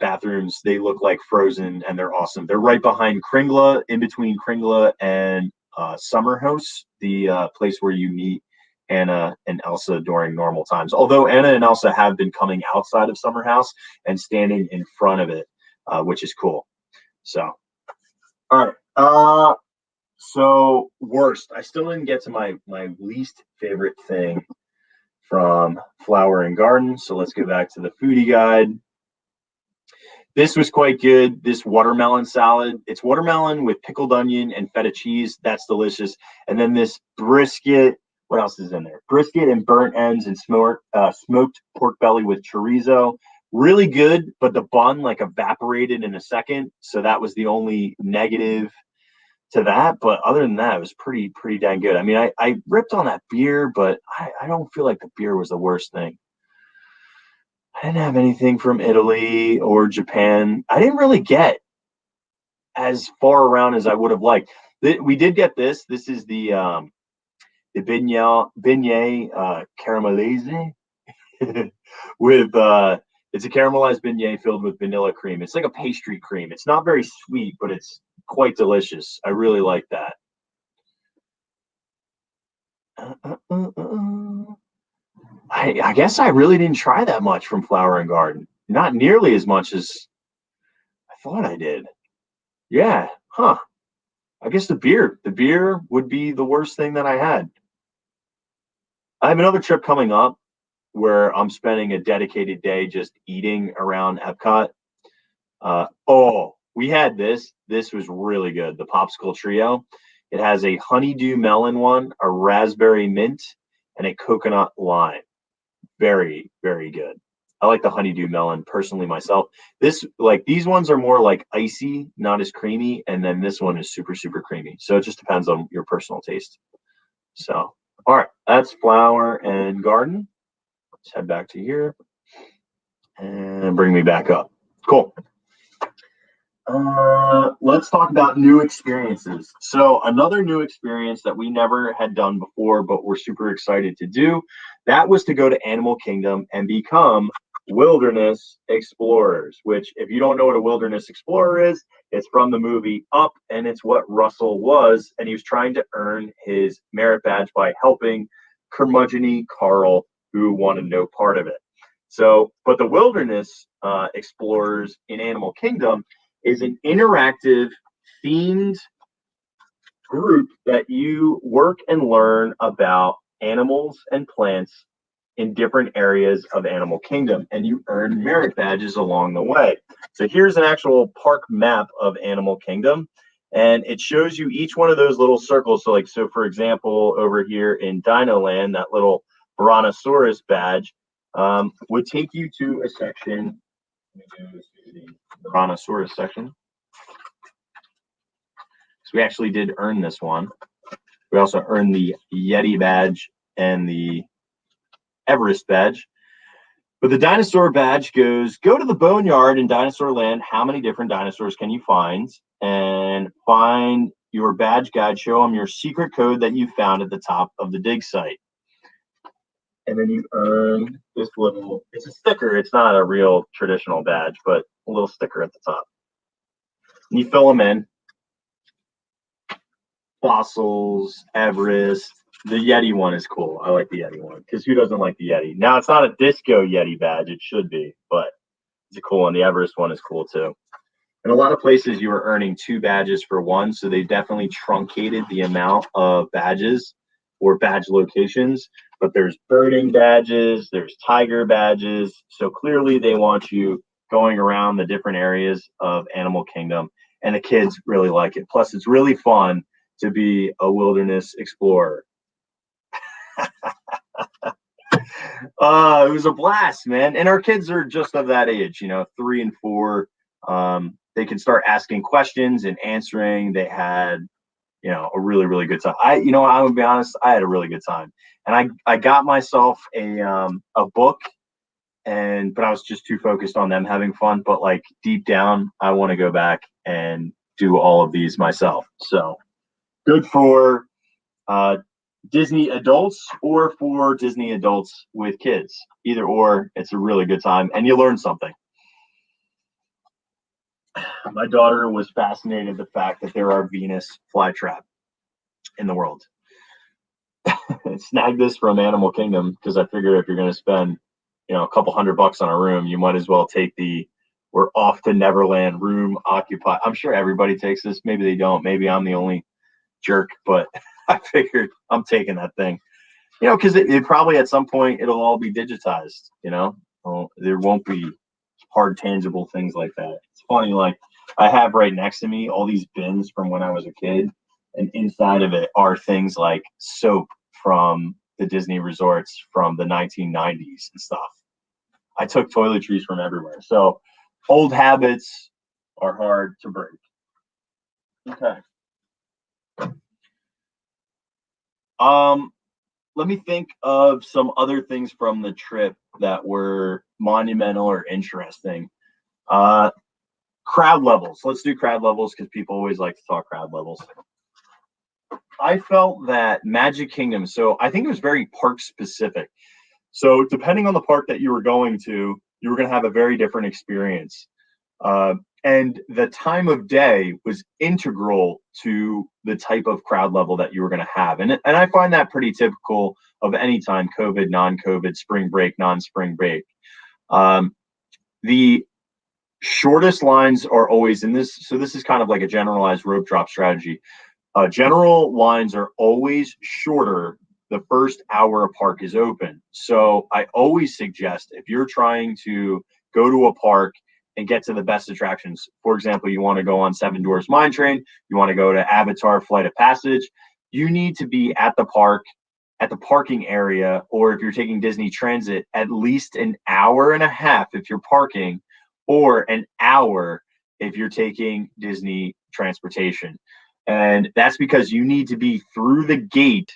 bathrooms, they look like Frozen and they're awesome. They're right behind Kringla, in between Kringla and Summerhouse, the place where you meet Anna and Elsa during normal times. Although Anna and Elsa have been coming outside of Summerhouse and standing in front of it, which is cool. So, all right. So worst. I still didn't get to my least favorite thing from Flower and Garden. So let's go back to the foodie guide. This was quite good. This watermelon salad. It's watermelon with pickled onion and feta cheese. That's delicious. And then this brisket. What else is in there? Brisket and burnt ends and smoked pork belly with chorizo. Really good, but the bun like evaporated in a second. So that was the only negative to that. But other than that, it was pretty dang good. I mean, I ripped on that beer, but I don't feel like the beer was the worst thing. I didn't have anything from Italy or Japan. I didn't really get as far around as I would have liked. We did get this. This is the beignet caramelese with it's a caramelized beignet filled with vanilla cream. It's like a pastry cream. It's not very sweet, but it's quite delicious. I really like that. I guess I really didn't try that much from Flower and Garden. Not nearly as much as I thought I did. Yeah, huh. I guess the beer would be the worst thing that I had. I have another trip coming up where I'm spending a dedicated day just eating around Epcot. We had this. This was really good. The Popsicle Trio. It has a honeydew melon one, a raspberry mint, and a coconut lime. Very, very good. I like the honeydew melon personally myself. These ones are more like icy, not as creamy, and then this one is super, super creamy. So it just depends on your personal taste. So, all right, that's Flower and Garden. Let's head back to here and bring me back up. Cool. Let's talk about new experiences. So another new experience that we never had done before, but we're super excited to do, that was to go to Animal Kingdom and become wilderness explorers, which if you don't know what a wilderness explorer is, it's from the movie Up, and it's what Russell was, and he was trying to earn his merit badge by helping curmudgeon Carl, who wanted no part of it. So, but the wilderness explorers in Animal Kingdom is an interactive, themed group that you work and learn about animals and plants in different areas of Animal Kingdom, and you earn merit badges along the way. So here's an actual park map of Animal Kingdom, and it shows you each one of those little circles. So for example, over here in Dino Land, that little Brontosaurus badge would take you to a section. The Brontosaurus section. So we actually did earn this one. We also earned the Yeti badge and the Everest badge. But the dinosaur badge goes, go to the boneyard in Dinosaur Land. How many different dinosaurs can you find? And find your badge guide. Show them your secret code that you found at the top of the dig site. And then you earn this little, it's a sticker. It's not a real traditional badge, but a little sticker at the top. And you fill them in. Fossils, Everest. The Yeti one is cool. I like the Yeti one because who doesn't like the Yeti? Now, it's not a disco Yeti badge. It should be, but it's a cool one. The Everest one is cool too. In a lot of places, you were earning 2 badges for 1, so they definitely truncated the amount of badges or badge locations. But there's birding badges, there's tiger badges. So clearly they want you going around the different areas of Animal Kingdom, and the kids really like it. Plus, it's really fun to be a wilderness explorer. It was a blast, man. And our kids are just of that age, 3 and 4. They can start asking questions and answering. They had, a really, really good time. I would be honest, I had a really good time. And I got myself a book, but I was just too focused on them having fun. But like deep down, I want to go back and do all of these myself. So good for Disney adults or for Disney adults with kids. Either or, it's a really good time, and you learn something. My daughter was fascinated the fact that there are Venus flytrap in the world. Snagged this from Animal Kingdom because I figured if you're going to spend, a couple $100 on a room, you might as well take the "We're off to Neverland" room occupied. I'm sure everybody takes this. Maybe they don't. Maybe I'm the only jerk, but I figured I'm taking that thing. Because it probably at some point it'll all be digitized. Well, there won't be hard, tangible things like that. It's funny, like I have right next to me all these bins from when I was a kid, and inside of it are things like soap from the Disney resorts from the 1990s and stuff. I took toiletries from everywhere. So old habits are hard to break. Okay. Let me think of some other things from the trip that were monumental or interesting. Crowd levels. Let's do crowd levels because people always like to talk crowd levels. I felt that Magic Kingdom, so I think it was very park specific. So depending on the park that you were going to, you were going to have a very different experience. And the time of day was integral to the type of crowd level that you were going to have. And I find that pretty typical of any time, COVID, non-COVID, spring break, non-spring break. The shortest lines are always in this. So this is kind of like a generalized rope drop strategy. General lines are always shorter the first hour a park is open. So I always suggest if you're trying to go to a park and get to the best attractions, for example, you want to go on Seven Dwarfs Mine Train, you want to go to Avatar Flight of Passage, you need to be at the park, at the parking area, or if you're taking Disney Transit, at least an hour and a half if you're parking, or an hour if you're taking Disney transportation. And that's because you need to be through the gate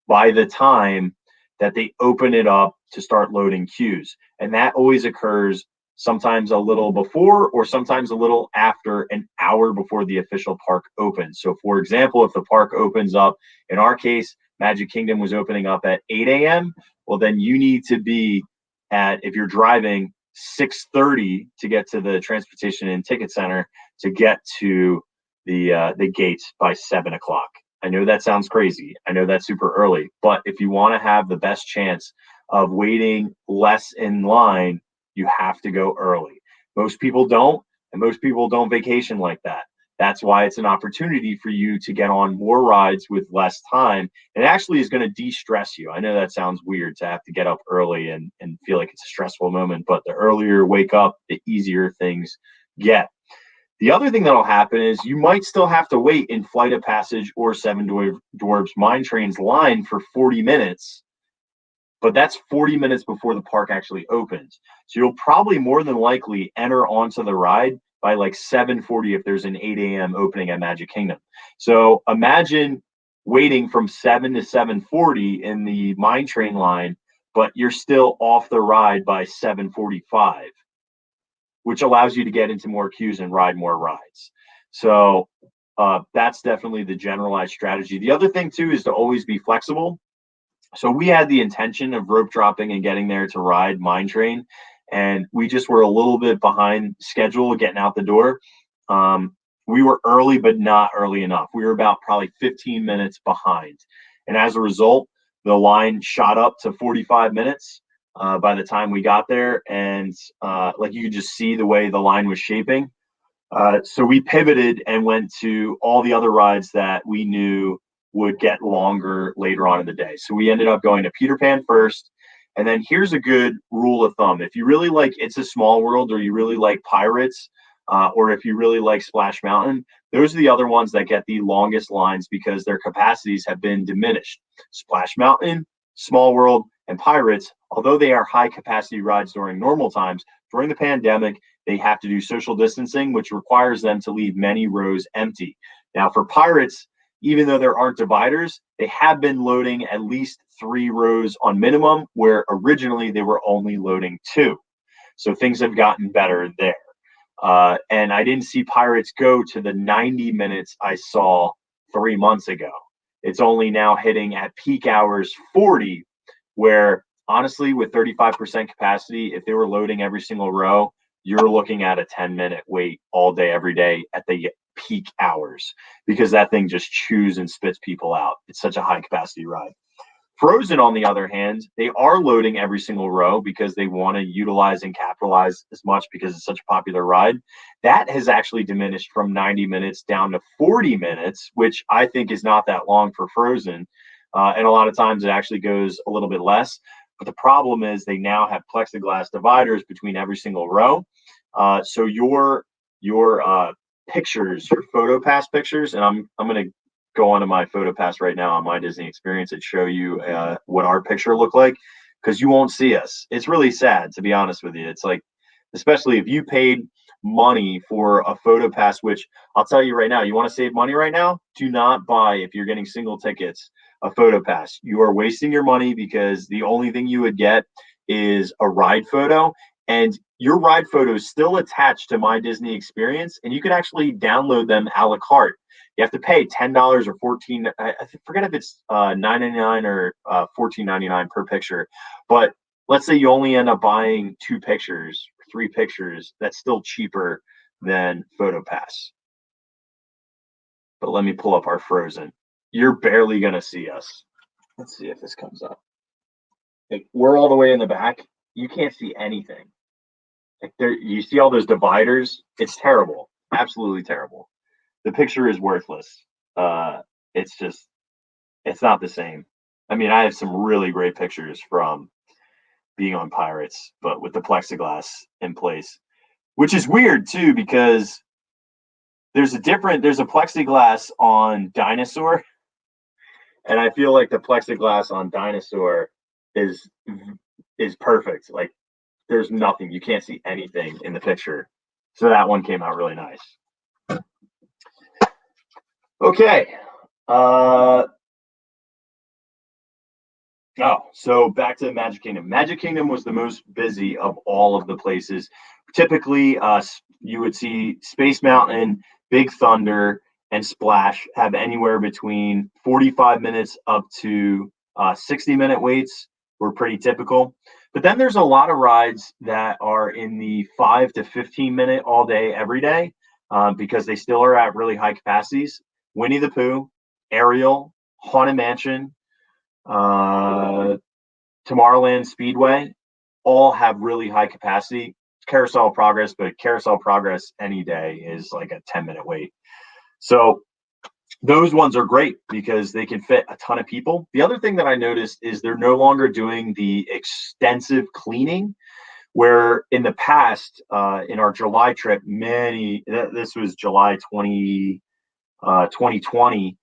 by the time that they open it up to start loading queues. And that always occurs sometimes a little before or sometimes a little after, an hour before the official park opens. So for example, if the park opens up, in our case, Magic Kingdom was opening up at 8 a.m., well, then you need to be at, if you're driving, 6:30 to get to the Transportation and Ticket Center to get to the gates by 7 o'clock. I know that sounds crazy. I know that's super early, but if you want to have the best chance of waiting less in line, you have to go early. Most people don't, and most people don't vacation like that. That's why it's an opportunity for you to get on more rides with less time. And it actually is going to de-stress you. I know that sounds weird to have to get up early and feel like it's a stressful moment, but the earlier you wake up, the easier things get. The other thing that'll happen is you might still have to wait in Flight of Passage or Seven Dwarfs Mine Train's line for 40 minutes, but that's 40 minutes before the park actually opens. So you'll probably more than likely enter onto the ride by like 7:40 if there's an 8 a.m. opening at Magic Kingdom. So imagine waiting from 7 to 7:40 in the mine train line, but you're still off the ride by 7:45, which allows you to get into more queues and ride more rides. So that's definitely the generalized strategy. The other thing too is to always be flexible. So we had the intention of rope dropping and getting there to ride Mine Train, and we just were a little bit behind schedule getting out the door. We were early, but not early enough. We were about probably 15 minutes behind. And as a result, the line shot up to 45 minutes by the time we got there. And like you could just see the way the line was shaping. So we pivoted and went to all the other rides that we knew would get longer later on in the day. So we ended up going to Peter Pan first. And then here's a good rule of thumb. If you really like It's a Small World, or you really like Pirates, or if you really like Splash Mountain, those are the other ones that get the longest lines because their capacities have been diminished. Splash Mountain, Small World, and Pirates, although they are high capacity rides during normal times, during the pandemic, they have to do social distancing, which requires them to leave many rows empty. Now, for Pirates, even though there aren't dividers, they have been loading at least 3 rows on minimum, where originally they were only loading 2. So things have gotten better there. And I didn't see Pirates go to the 90 minutes I saw 3 months ago. It's only now hitting at peak hours 40, where honestly, with 35% capacity, if they were loading every single row, you're looking at a 10-minute wait all day, every day at the peak hours, because that thing just chews and spits people out. It's such a high capacity ride. Frozen, on the other hand, they are loading every single row because they want to utilize and capitalize as much because it's such a popular ride. That has actually diminished from 90 minutes down to 40 minutes, which I think is not that long for Frozen. And a lot of times it actually goes a little bit less. But the problem is they now have plexiglass dividers between every single row. So your pictures, your PhotoPass pictures, and I'm going to go onto my PhotoPass right now on my Disney Experience and show you what our picture looked like, because you won't see us. It's really sad, to be honest with you. It's like, especially if you paid money for a PhotoPass, which I'll tell you right now, you want to save money right now? Do not buy, if you're getting single tickets, a PhotoPass. You are wasting your money, because the only thing you would get is a ride photo, and your ride photo is still attached to my Disney Experience, and you can actually download them a la carte. You have to pay $10 or $14. I forget if it's $9.99 or $14.99 per picture. But let's say you only end up buying 2 pictures, 3 pictures. That's still cheaper than PhotoPass. But let me pull up our Frozen. You're barely gonna see us. Let's see if this comes up. Like, we're all the way in the back. You can't see anything. Like, there, you see all those dividers. It's terrible. Absolutely terrible. The picture is worthless. It's just, it's not the same. I mean, I have some really great pictures from being on Pirates, but with the plexiglass in place, which is weird too, because there's a plexiglass on Dinosaur, and I feel like the plexiglass on Dinosaur is perfect. Like, there's nothing, you can't see anything in the picture. So that one came out really nice. Okay. So back to Magic Kingdom. Magic Kingdom was the most busy of all of the places. Typically, you would see Space Mountain, Big Thunder, and Splash have anywhere between 45 minutes up to 60-minute waits. Were pretty typical. But then there's a lot of rides that are in the 5 to 15-minute all day, every day, because they still are at really high capacities. Winnie the Pooh, Ariel, Haunted Mansion, Tomorrowland Speedway, all have really high capacity. Carousel of Progress, but Carousel of Progress any day is like a 10-minute wait. So those ones are great because they can fit a ton of people. The other thing that I noticed is they're no longer doing the extensive cleaning, where in the past, in our July trip, this was July 2020,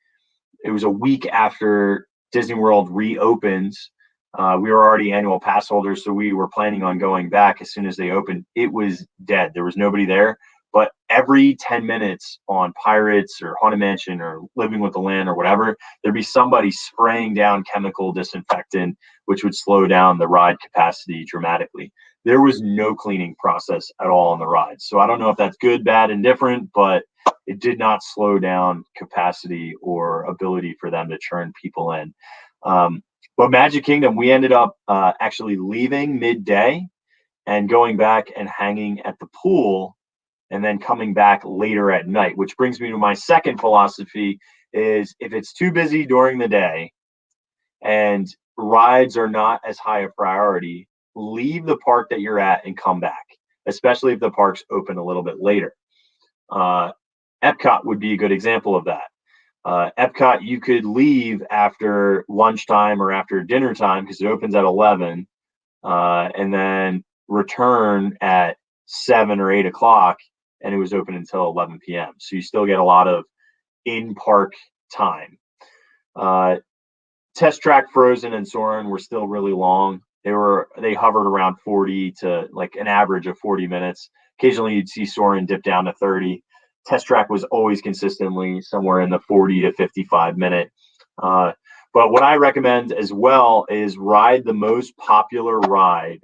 it was a week after Disney World reopens. We were already annual pass holders, so we were planning on going back as soon as they opened. It was dead. There was nobody there. But every 10 minutes on Pirates or Haunted Mansion or Living with the Land or whatever, there'd be somebody spraying down chemical disinfectant, which would slow down the ride capacity dramatically. There was no cleaning process at all on the ride. So I don't know if that's good, bad, indifferent, but it did not slow down capacity or ability for them to churn people in. But Magic Kingdom, we ended up actually leaving midday and going back and hanging at the pool and then coming back later at night, which brings me to my second philosophy is if it's too busy during the day and rides are not as high a priority, leave the park that you're at and come back, especially if the park's open a little bit later. Epcot would be a good example of that. Epcot, you could leave after lunchtime or after dinner time because it opens at 11, and then return at 7 or 8 o'clock, and it was open until 11 p.m. So you still get a lot of in-park time. Test Track, Frozen, and Soarin' were still really long. They hovered around 40 to like an average of 40 minutes. Occasionally you'd see Soarin' dip down to 30. Test Track was always consistently somewhere in the 40 to 55 minute. But what I recommend as well is ride the most popular ride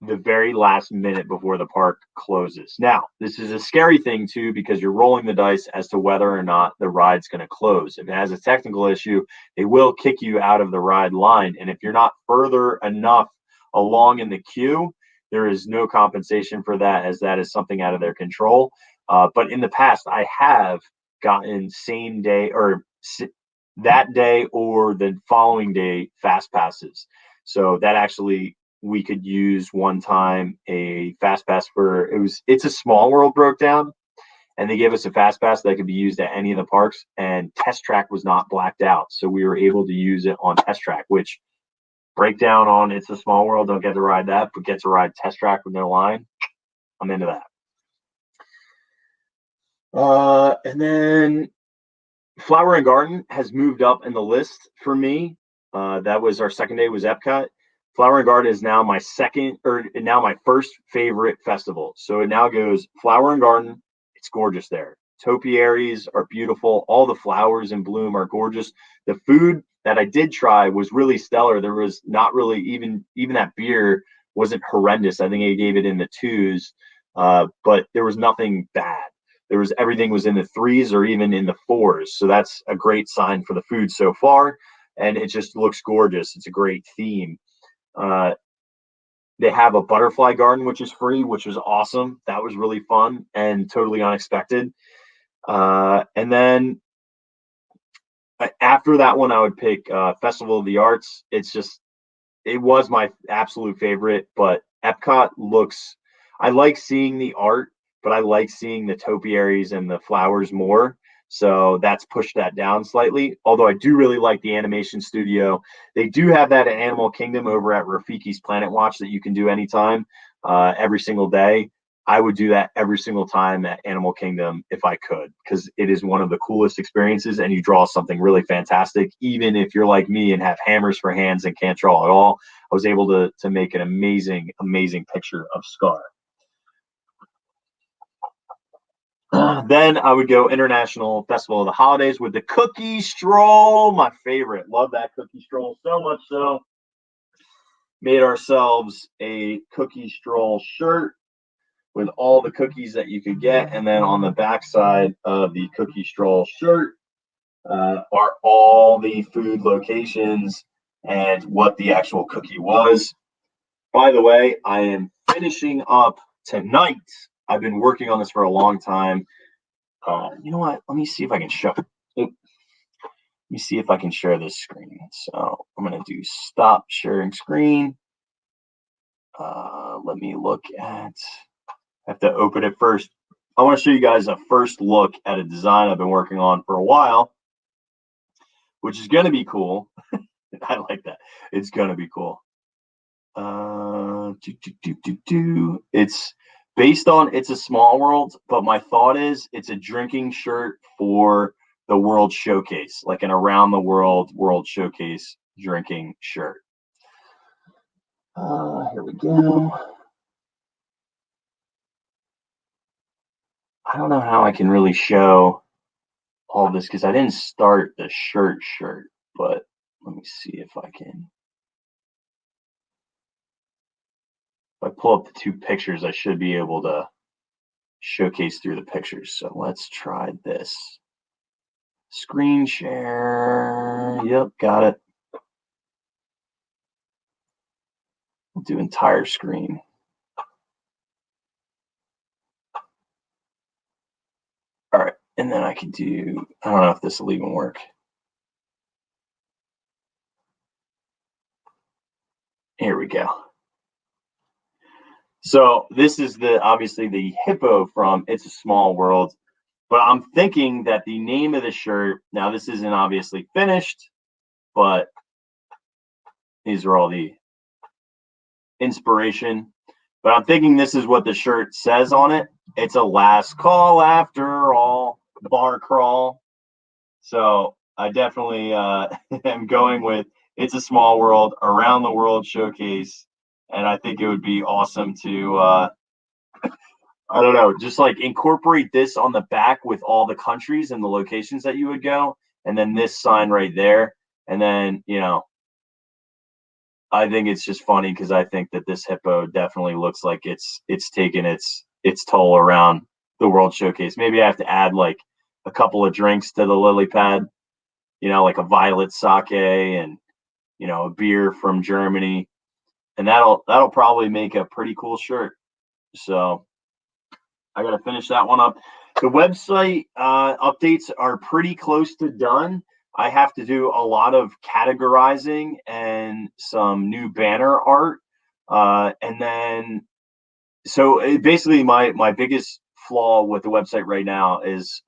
the very last minute before the park closes. Now, this is a scary thing too, because you're rolling the dice as to whether or not the ride's going to close. If it has a technical issue, it will kick you out of the ride line. And if you're not further enough along in the queue, there is no compensation for that, as that is something out of their control. But in the past, I have gotten same day or that day or the following day fast passes. So that actually, we could use one time a fast pass for It's a Small World broke down, and they gave us a fast pass that could be used at any of the parks, and Test Track was not blacked out, so we were able to use it on Test Track, which breakdown on It's a Small World, don't get to ride that, but get to ride Test Track with no line. I'm into that. And then Flower and Garden has moved up in the list for me. That was our second day, was Epcot. Flower and Garden is now my first favorite festival. So it now goes Flower and Garden. It's gorgeous there. Topiaries are beautiful. All the flowers in bloom are gorgeous. The food that I did try was really stellar. There was not really even that beer wasn't horrendous. I think I gave it in the 2s, but there was nothing bad. Everything was in the 3s or even in the 4s. So that's a great sign for the food so far. And it just looks gorgeous. It's a great theme. They have a butterfly garden, which is free, which was awesome. That was really fun and totally unexpected. And then after that one, I would pick Festival of the Arts. It was my absolute favorite, but Epcot I like seeing the art, but I like seeing the topiaries and the flowers more. So that's pushed that down slightly. Although I do really like the animation studio. They do have that at Animal Kingdom over at Rafiki's Planet Watch that you can do anytime, every single day. I would do that every single time at Animal Kingdom if I could, because it is one of the coolest experiences, and you draw something really fantastic. Even if you're like me and have hammers for hands and can't draw at all, I was able to make an amazing, amazing picture of Scar. Then I would go International Festival of the Holidays with the cookie stroll, my favorite. Love that cookie stroll so much so. Made ourselves a cookie stroll shirt with all the cookies that you could get, and then on the back side of the cookie stroll shirt are all the food locations and what the actual cookie was. By the way, I am finishing up tonight. I've been working on this for a long time. You know what? Let me see if I can show. Let me see if I can share this screen. So I'm going to do stop sharing screen. Let me look at. I have to open it first. I want to show you guys a first look at a design I've been working on for a while, which is going to be cool. I like that. It's going to be cool. It's based on It's a Small World, but my thought is it's a drinking shirt for the World Showcase, like an around the world Showcase drinking shirt. Here we go. I don't know how I can really show all this because I didn't start the shirt, but let me see if I can. If I pull up the two pictures, I should be able to showcase through the pictures. So let's try this. Screen share. Yep, got it. We'll do entire screen. All right, and then I can do, I don't know if this will even work. Here we go. So this is obviously the hippo from It's a Small World, but I'm thinking that the name of the shirt, now this isn't obviously finished, but these are all the inspiration. But I'm thinking this is what the shirt says on it. It's a last call after all, bar crawl. So I definitely am going with It's a Small World, around the world showcase. And I think it would be awesome to, I don't know, just like incorporate this on the back with all the countries and the locations that you would go. And then this sign right there. And then, you know, I think it's just funny because I think that this hippo definitely looks like it's taken its toll around the World Showcase. Maybe I have to add like a couple of drinks to the lily pad, you know, like a violet sake and, you know, a beer from Germany, and that'll probably make a pretty cool shirt. So I got to finish that one up. The website updates are pretty close to done. I have to do a lot of categorizing and some new banner art. And then, so basically my biggest flaw with the website right now is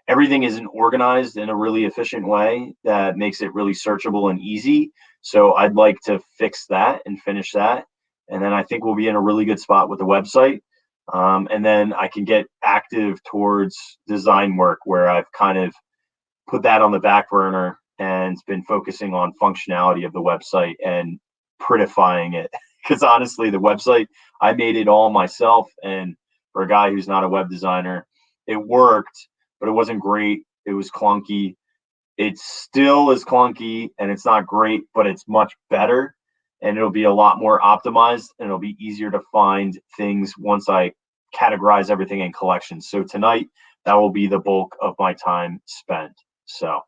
everything isn't organized in a really efficient way that makes it really searchable and easy. So I'd like to fix that and finish that. And then I think we'll be in a really good spot with the website. And then I can get active towards design work where I've kind of put that on the back burner and been focusing on functionality of the website and prettifying it. Because honestly, the website, I made it all myself. And for a guy who's not a web designer, it worked, but it wasn't great. It was clunky. It still is clunky and it's not great, but it's much better. And it'll be a lot more optimized and it'll be easier to find things once I categorize everything in collections. So tonight, that will be the bulk of my time spent. So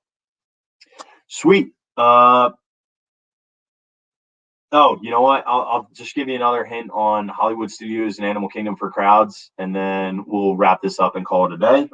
sweet. Oh, you know what? I'll just give you another hint on Hollywood Studios and Animal Kingdom for crowds, and then we'll wrap this up and call it a day.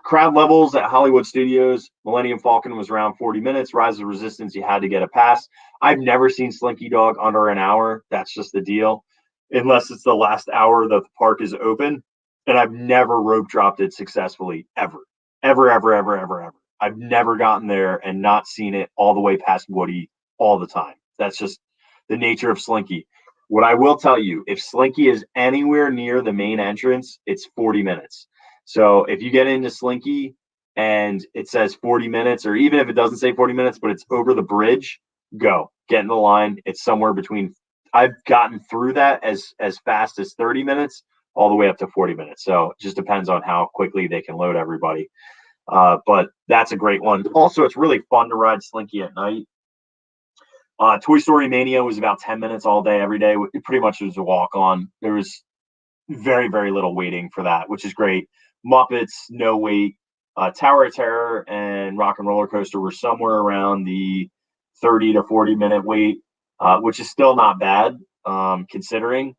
Crowd levels at Hollywood Studios, Millennium Falcon was around 40 minutes. Rise of Resistance, you had to get a pass. I've never seen Slinky Dog under an hour. That's just the deal, unless it's the last hour that the park is open. And I've never rope dropped it successfully, ever. I've never gotten there and not seen it all the way past Woody all the time. That's just the nature of Slinky. What I will tell you, if Slinky is anywhere near the main entrance, it's 40 minutes. So if you get into Slinky and it says 40 minutes, or even if it doesn't say 40 minutes, but it's over the bridge, go. Get in the line. It's somewhere between, I've gotten through that as fast as 30 minutes all the way up to 40 minutes. So it just depends on how quickly they can load everybody. But that's a great one. Also, it's really fun to ride Slinky at night. Toy Story Mania was about 10 minutes all day, every day. It pretty much was a walk on. There was very, very little waiting for that, which is great. Muppets, no wait. Tower of Terror and Rock and Roller Coaster were somewhere around the 30 to 40 minute wait, which is still not bad considering.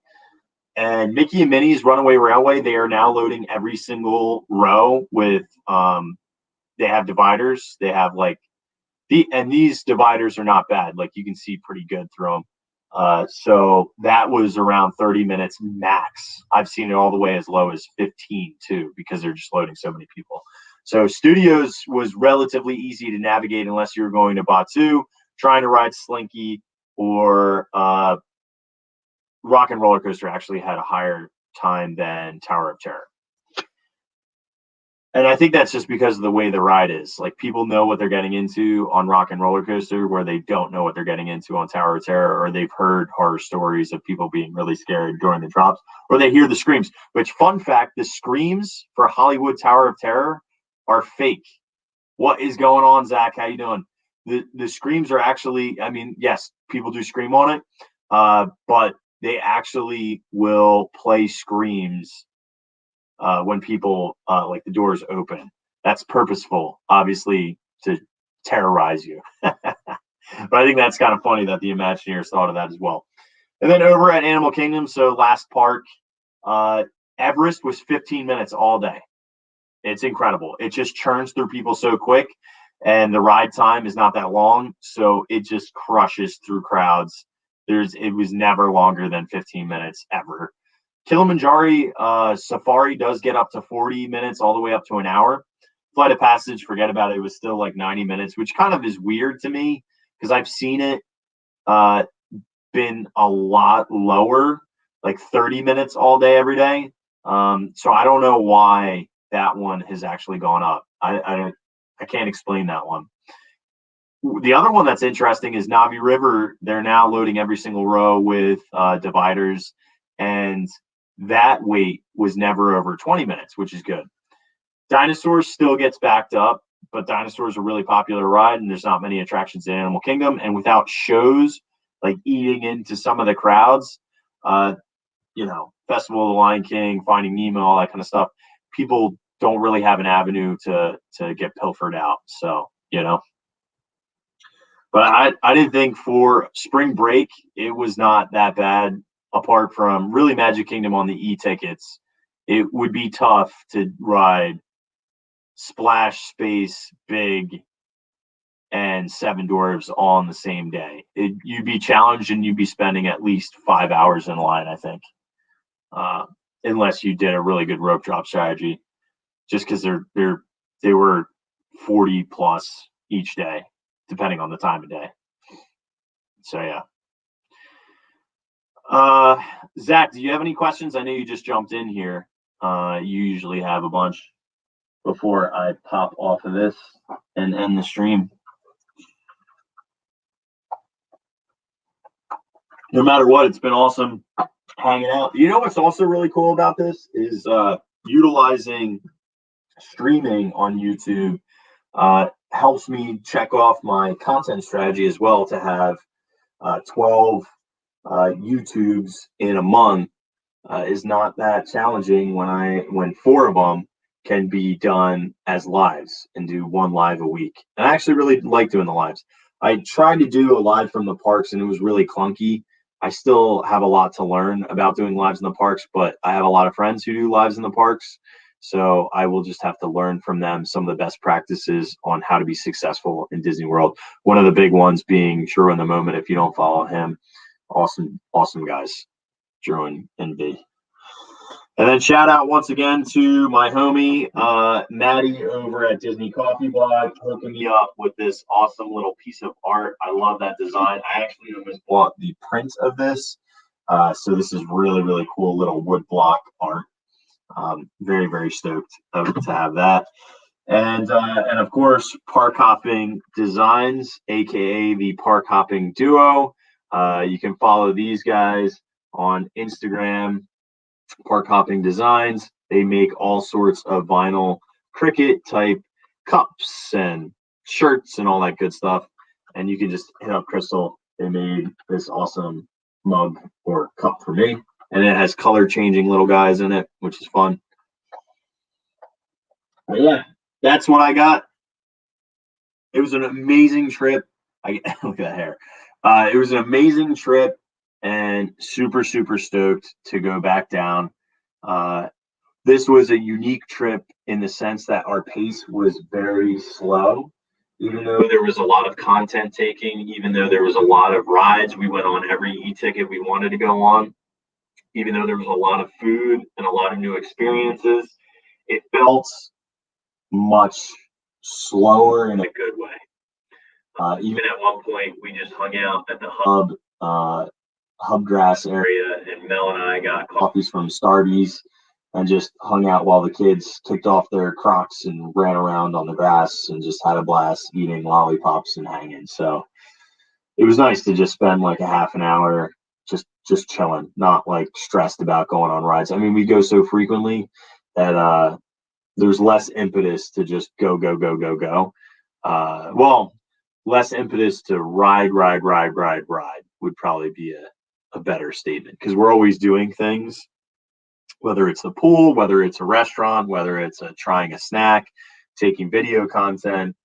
And Mickey and Minnie's Runaway Railway, they are now loading every single row with, they have dividers. They have like, and these dividers are not bad. Like you can see pretty good through them. So that was around 30 minutes max. I've seen it all the way as low as 15 too, because they're just loading so many people. So Studios was relatively easy to navigate unless you were going to Batu, trying to ride Slinky, or Rock and Roller Coaster actually had a higher time than Tower of Terror. And I think that's just because of the way the ride is. Like, people know what they're getting into on Rock and Roller Coaster, where they don't know what they're getting into on Tower of Terror, or they've heard horror stories of people being really scared during the drops, or they hear the screams. Which, fun fact, the screams for Hollywood Tower of Terror are fake. What is going on, Zach? How you doing? The screams are actually, I mean, yes, people do scream on it, but they actually will play screams when people like the doors open. That's purposeful, obviously, to terrorize you. But I think that's kind of funny that the Imagineers thought of that as well. And then over at Animal Kingdom, so last park, Everest was 15 minutes all day. It's incredible. It just churns through people so quick, and the ride time is not that long, so it just crushes through crowds. It was never longer than 15 minutes ever. Kilimanjaro Safari does get up to 40 minutes, all the way up to an hour. Flight of Passage, forget about it. It was still like 90 minutes, which kind of is weird to me because I've seen it been a lot lower, like 30 minutes all day, every day. So I don't know why that one has actually gone up. I can't explain that one. The other one that's interesting is Navi River. They're now loading every single row with dividers, and that wait was never over 20 minutes, which is good. Dinosaurs still gets backed up, but Dinosaurs are a really popular ride, and there's not many attractions in Animal Kingdom. And without shows like eating into some of the crowds, Festival of the Lion King, Finding Nemo, all that kind of stuff, people don't really have an avenue to get pilfered out. So, But I didn't think for spring break it was not that bad. Apart from really Magic Kingdom on the e-tickets, it would be tough to ride Splash, Space, Big, and Seven Dwarfs all on the same day. You'd be challenged, and you'd be spending at least 5 hours in line, I think, unless you did a really good rope drop strategy. Just because they were 40 plus each day, depending on the time of day. So yeah. Zach, do you have any questions? I know you just jumped in here. You usually have a bunch before I pop off of this and end the stream. No matter what, it's been awesome hanging out. You know what's also really cool about this is utilizing streaming on YouTube helps me check off my content strategy as well, to have 12 YouTubes in a month is not that challenging when 4 of them can be done as lives and do 1 live a week. And I actually really like doing the lives. I tried to do a live from the parks and it was really clunky. I still have a lot to learn about doing lives in the parks, but I have a lot of friends who do lives in the parks. So I will just have to learn from them some of the best practices on how to be successful in Disney World. One of the big ones being Drew in the Moment. If you don't follow him, awesome guys, Drew and V. And then shout out once again to my homie Maddie over at Disney Coffee Blog, hooking me up with this awesome little piece of art. I love that design. I actually almost bought the print of this. So this is really, really cool little wood block art. Very, very stoked to have that. And of course, Park Hopping Designs, aka the Park Hopping Duo. You can follow these guys on Instagram, Park Hopping Designs. They make all sorts of vinyl cricket type cups and shirts and all that good stuff. And you can just hit up Crystal. They made this awesome mug or cup for me. And it has color changing little guys in it, which is fun. But yeah, that's what I got. It was an amazing trip. Look at that hair. It was an amazing trip and super, super stoked to go back down. This was a unique trip in the sense that our pace was very slow. Even though there was a lot of content taking, even though there was a lot of rides, we went on every e-ticket we wanted to go on. Even though there was a lot of food and a lot of new experiences, it felt much slower in a good way. Even at one point, we just hung out at the hub grass area, and Mel and I got coffees from Starbucks and just hung out while the kids kicked off their Crocs and ran around on the grass and just had a blast eating lollipops and hanging. So it was nice to just spend like a half an hour just chilling, not like stressed about going on rides. I mean, we go so frequently that there's less impetus to just go. Well, less impetus to ride would probably be a better statement, because we're always doing things, whether it's the pool, whether it's a restaurant, whether it's trying a snack, taking video content,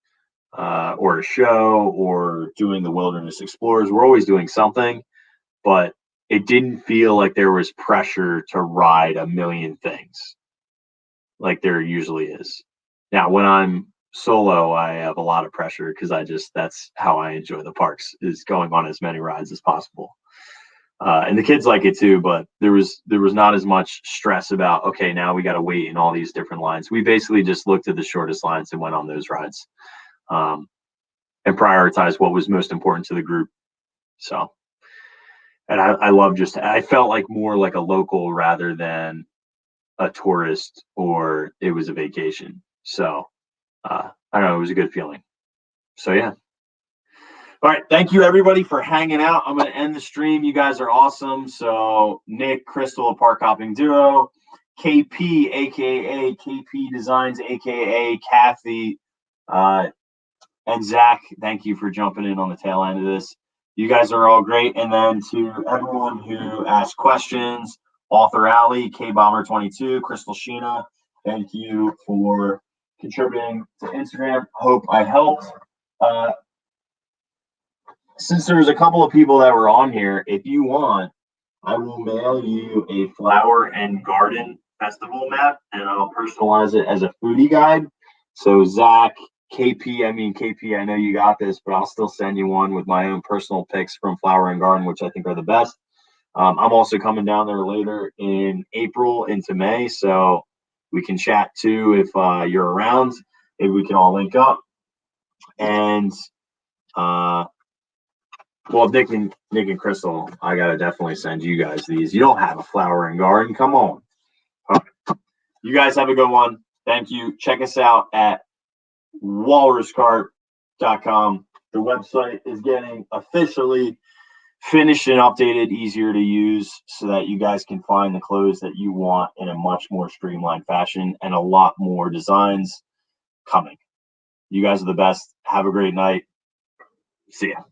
or a show, or doing the Wilderness Explorers. We're always doing something, but it didn't feel like there was pressure to ride a million things like there usually is. Now, when I'm solo, I have a lot of pressure because that's how I enjoy the parks, is going on as many rides as possible. And the kids like it too, but there was not as much stress about, okay, now we got to wait in all these different lines. We basically just looked at the shortest lines and went on those rides, and prioritized what was most important to the group. So, and I love I felt like more like a local rather than a tourist, or it was a vacation. So I don't know, it was a good feeling. So yeah. All right, thank you everybody for hanging out. I'm going to end the stream. You guys are awesome. So Nick, Crystal, a Park Hopping Duo, KP, aka KP Designs, aka Kathy, and Zach, thank you for jumping in on the tail end of this. You guys are all great. And then to everyone who asked questions, Author Alley, K Bomber 22, Crystal Sheena, thank you for contributing to Instagram. Hope I helped. Since there's a couple of people that were on here, if you want, I will mail you a flower and garden festival map, and I'll personalize it as a foodie guide. So Zach, KP, I know you got this, but I'll still send you one with my own personal picks from Flower and Garden, which I think are the best. I'm also coming down there later in April into May, so we can chat too if you're around. Maybe we can all link up. And well, Nick and Crystal, I gotta definitely send you guys these. You don't have a Flower and Garden, come on. Okay. You guys have a good one. Thank you. Check us out at walruscart.com. The website is getting officially finished and updated, easier to use, so that you guys can find the clothes that you want in a much more streamlined fashion, and a lot more designs coming. You guys are the best. Have a great night. See ya.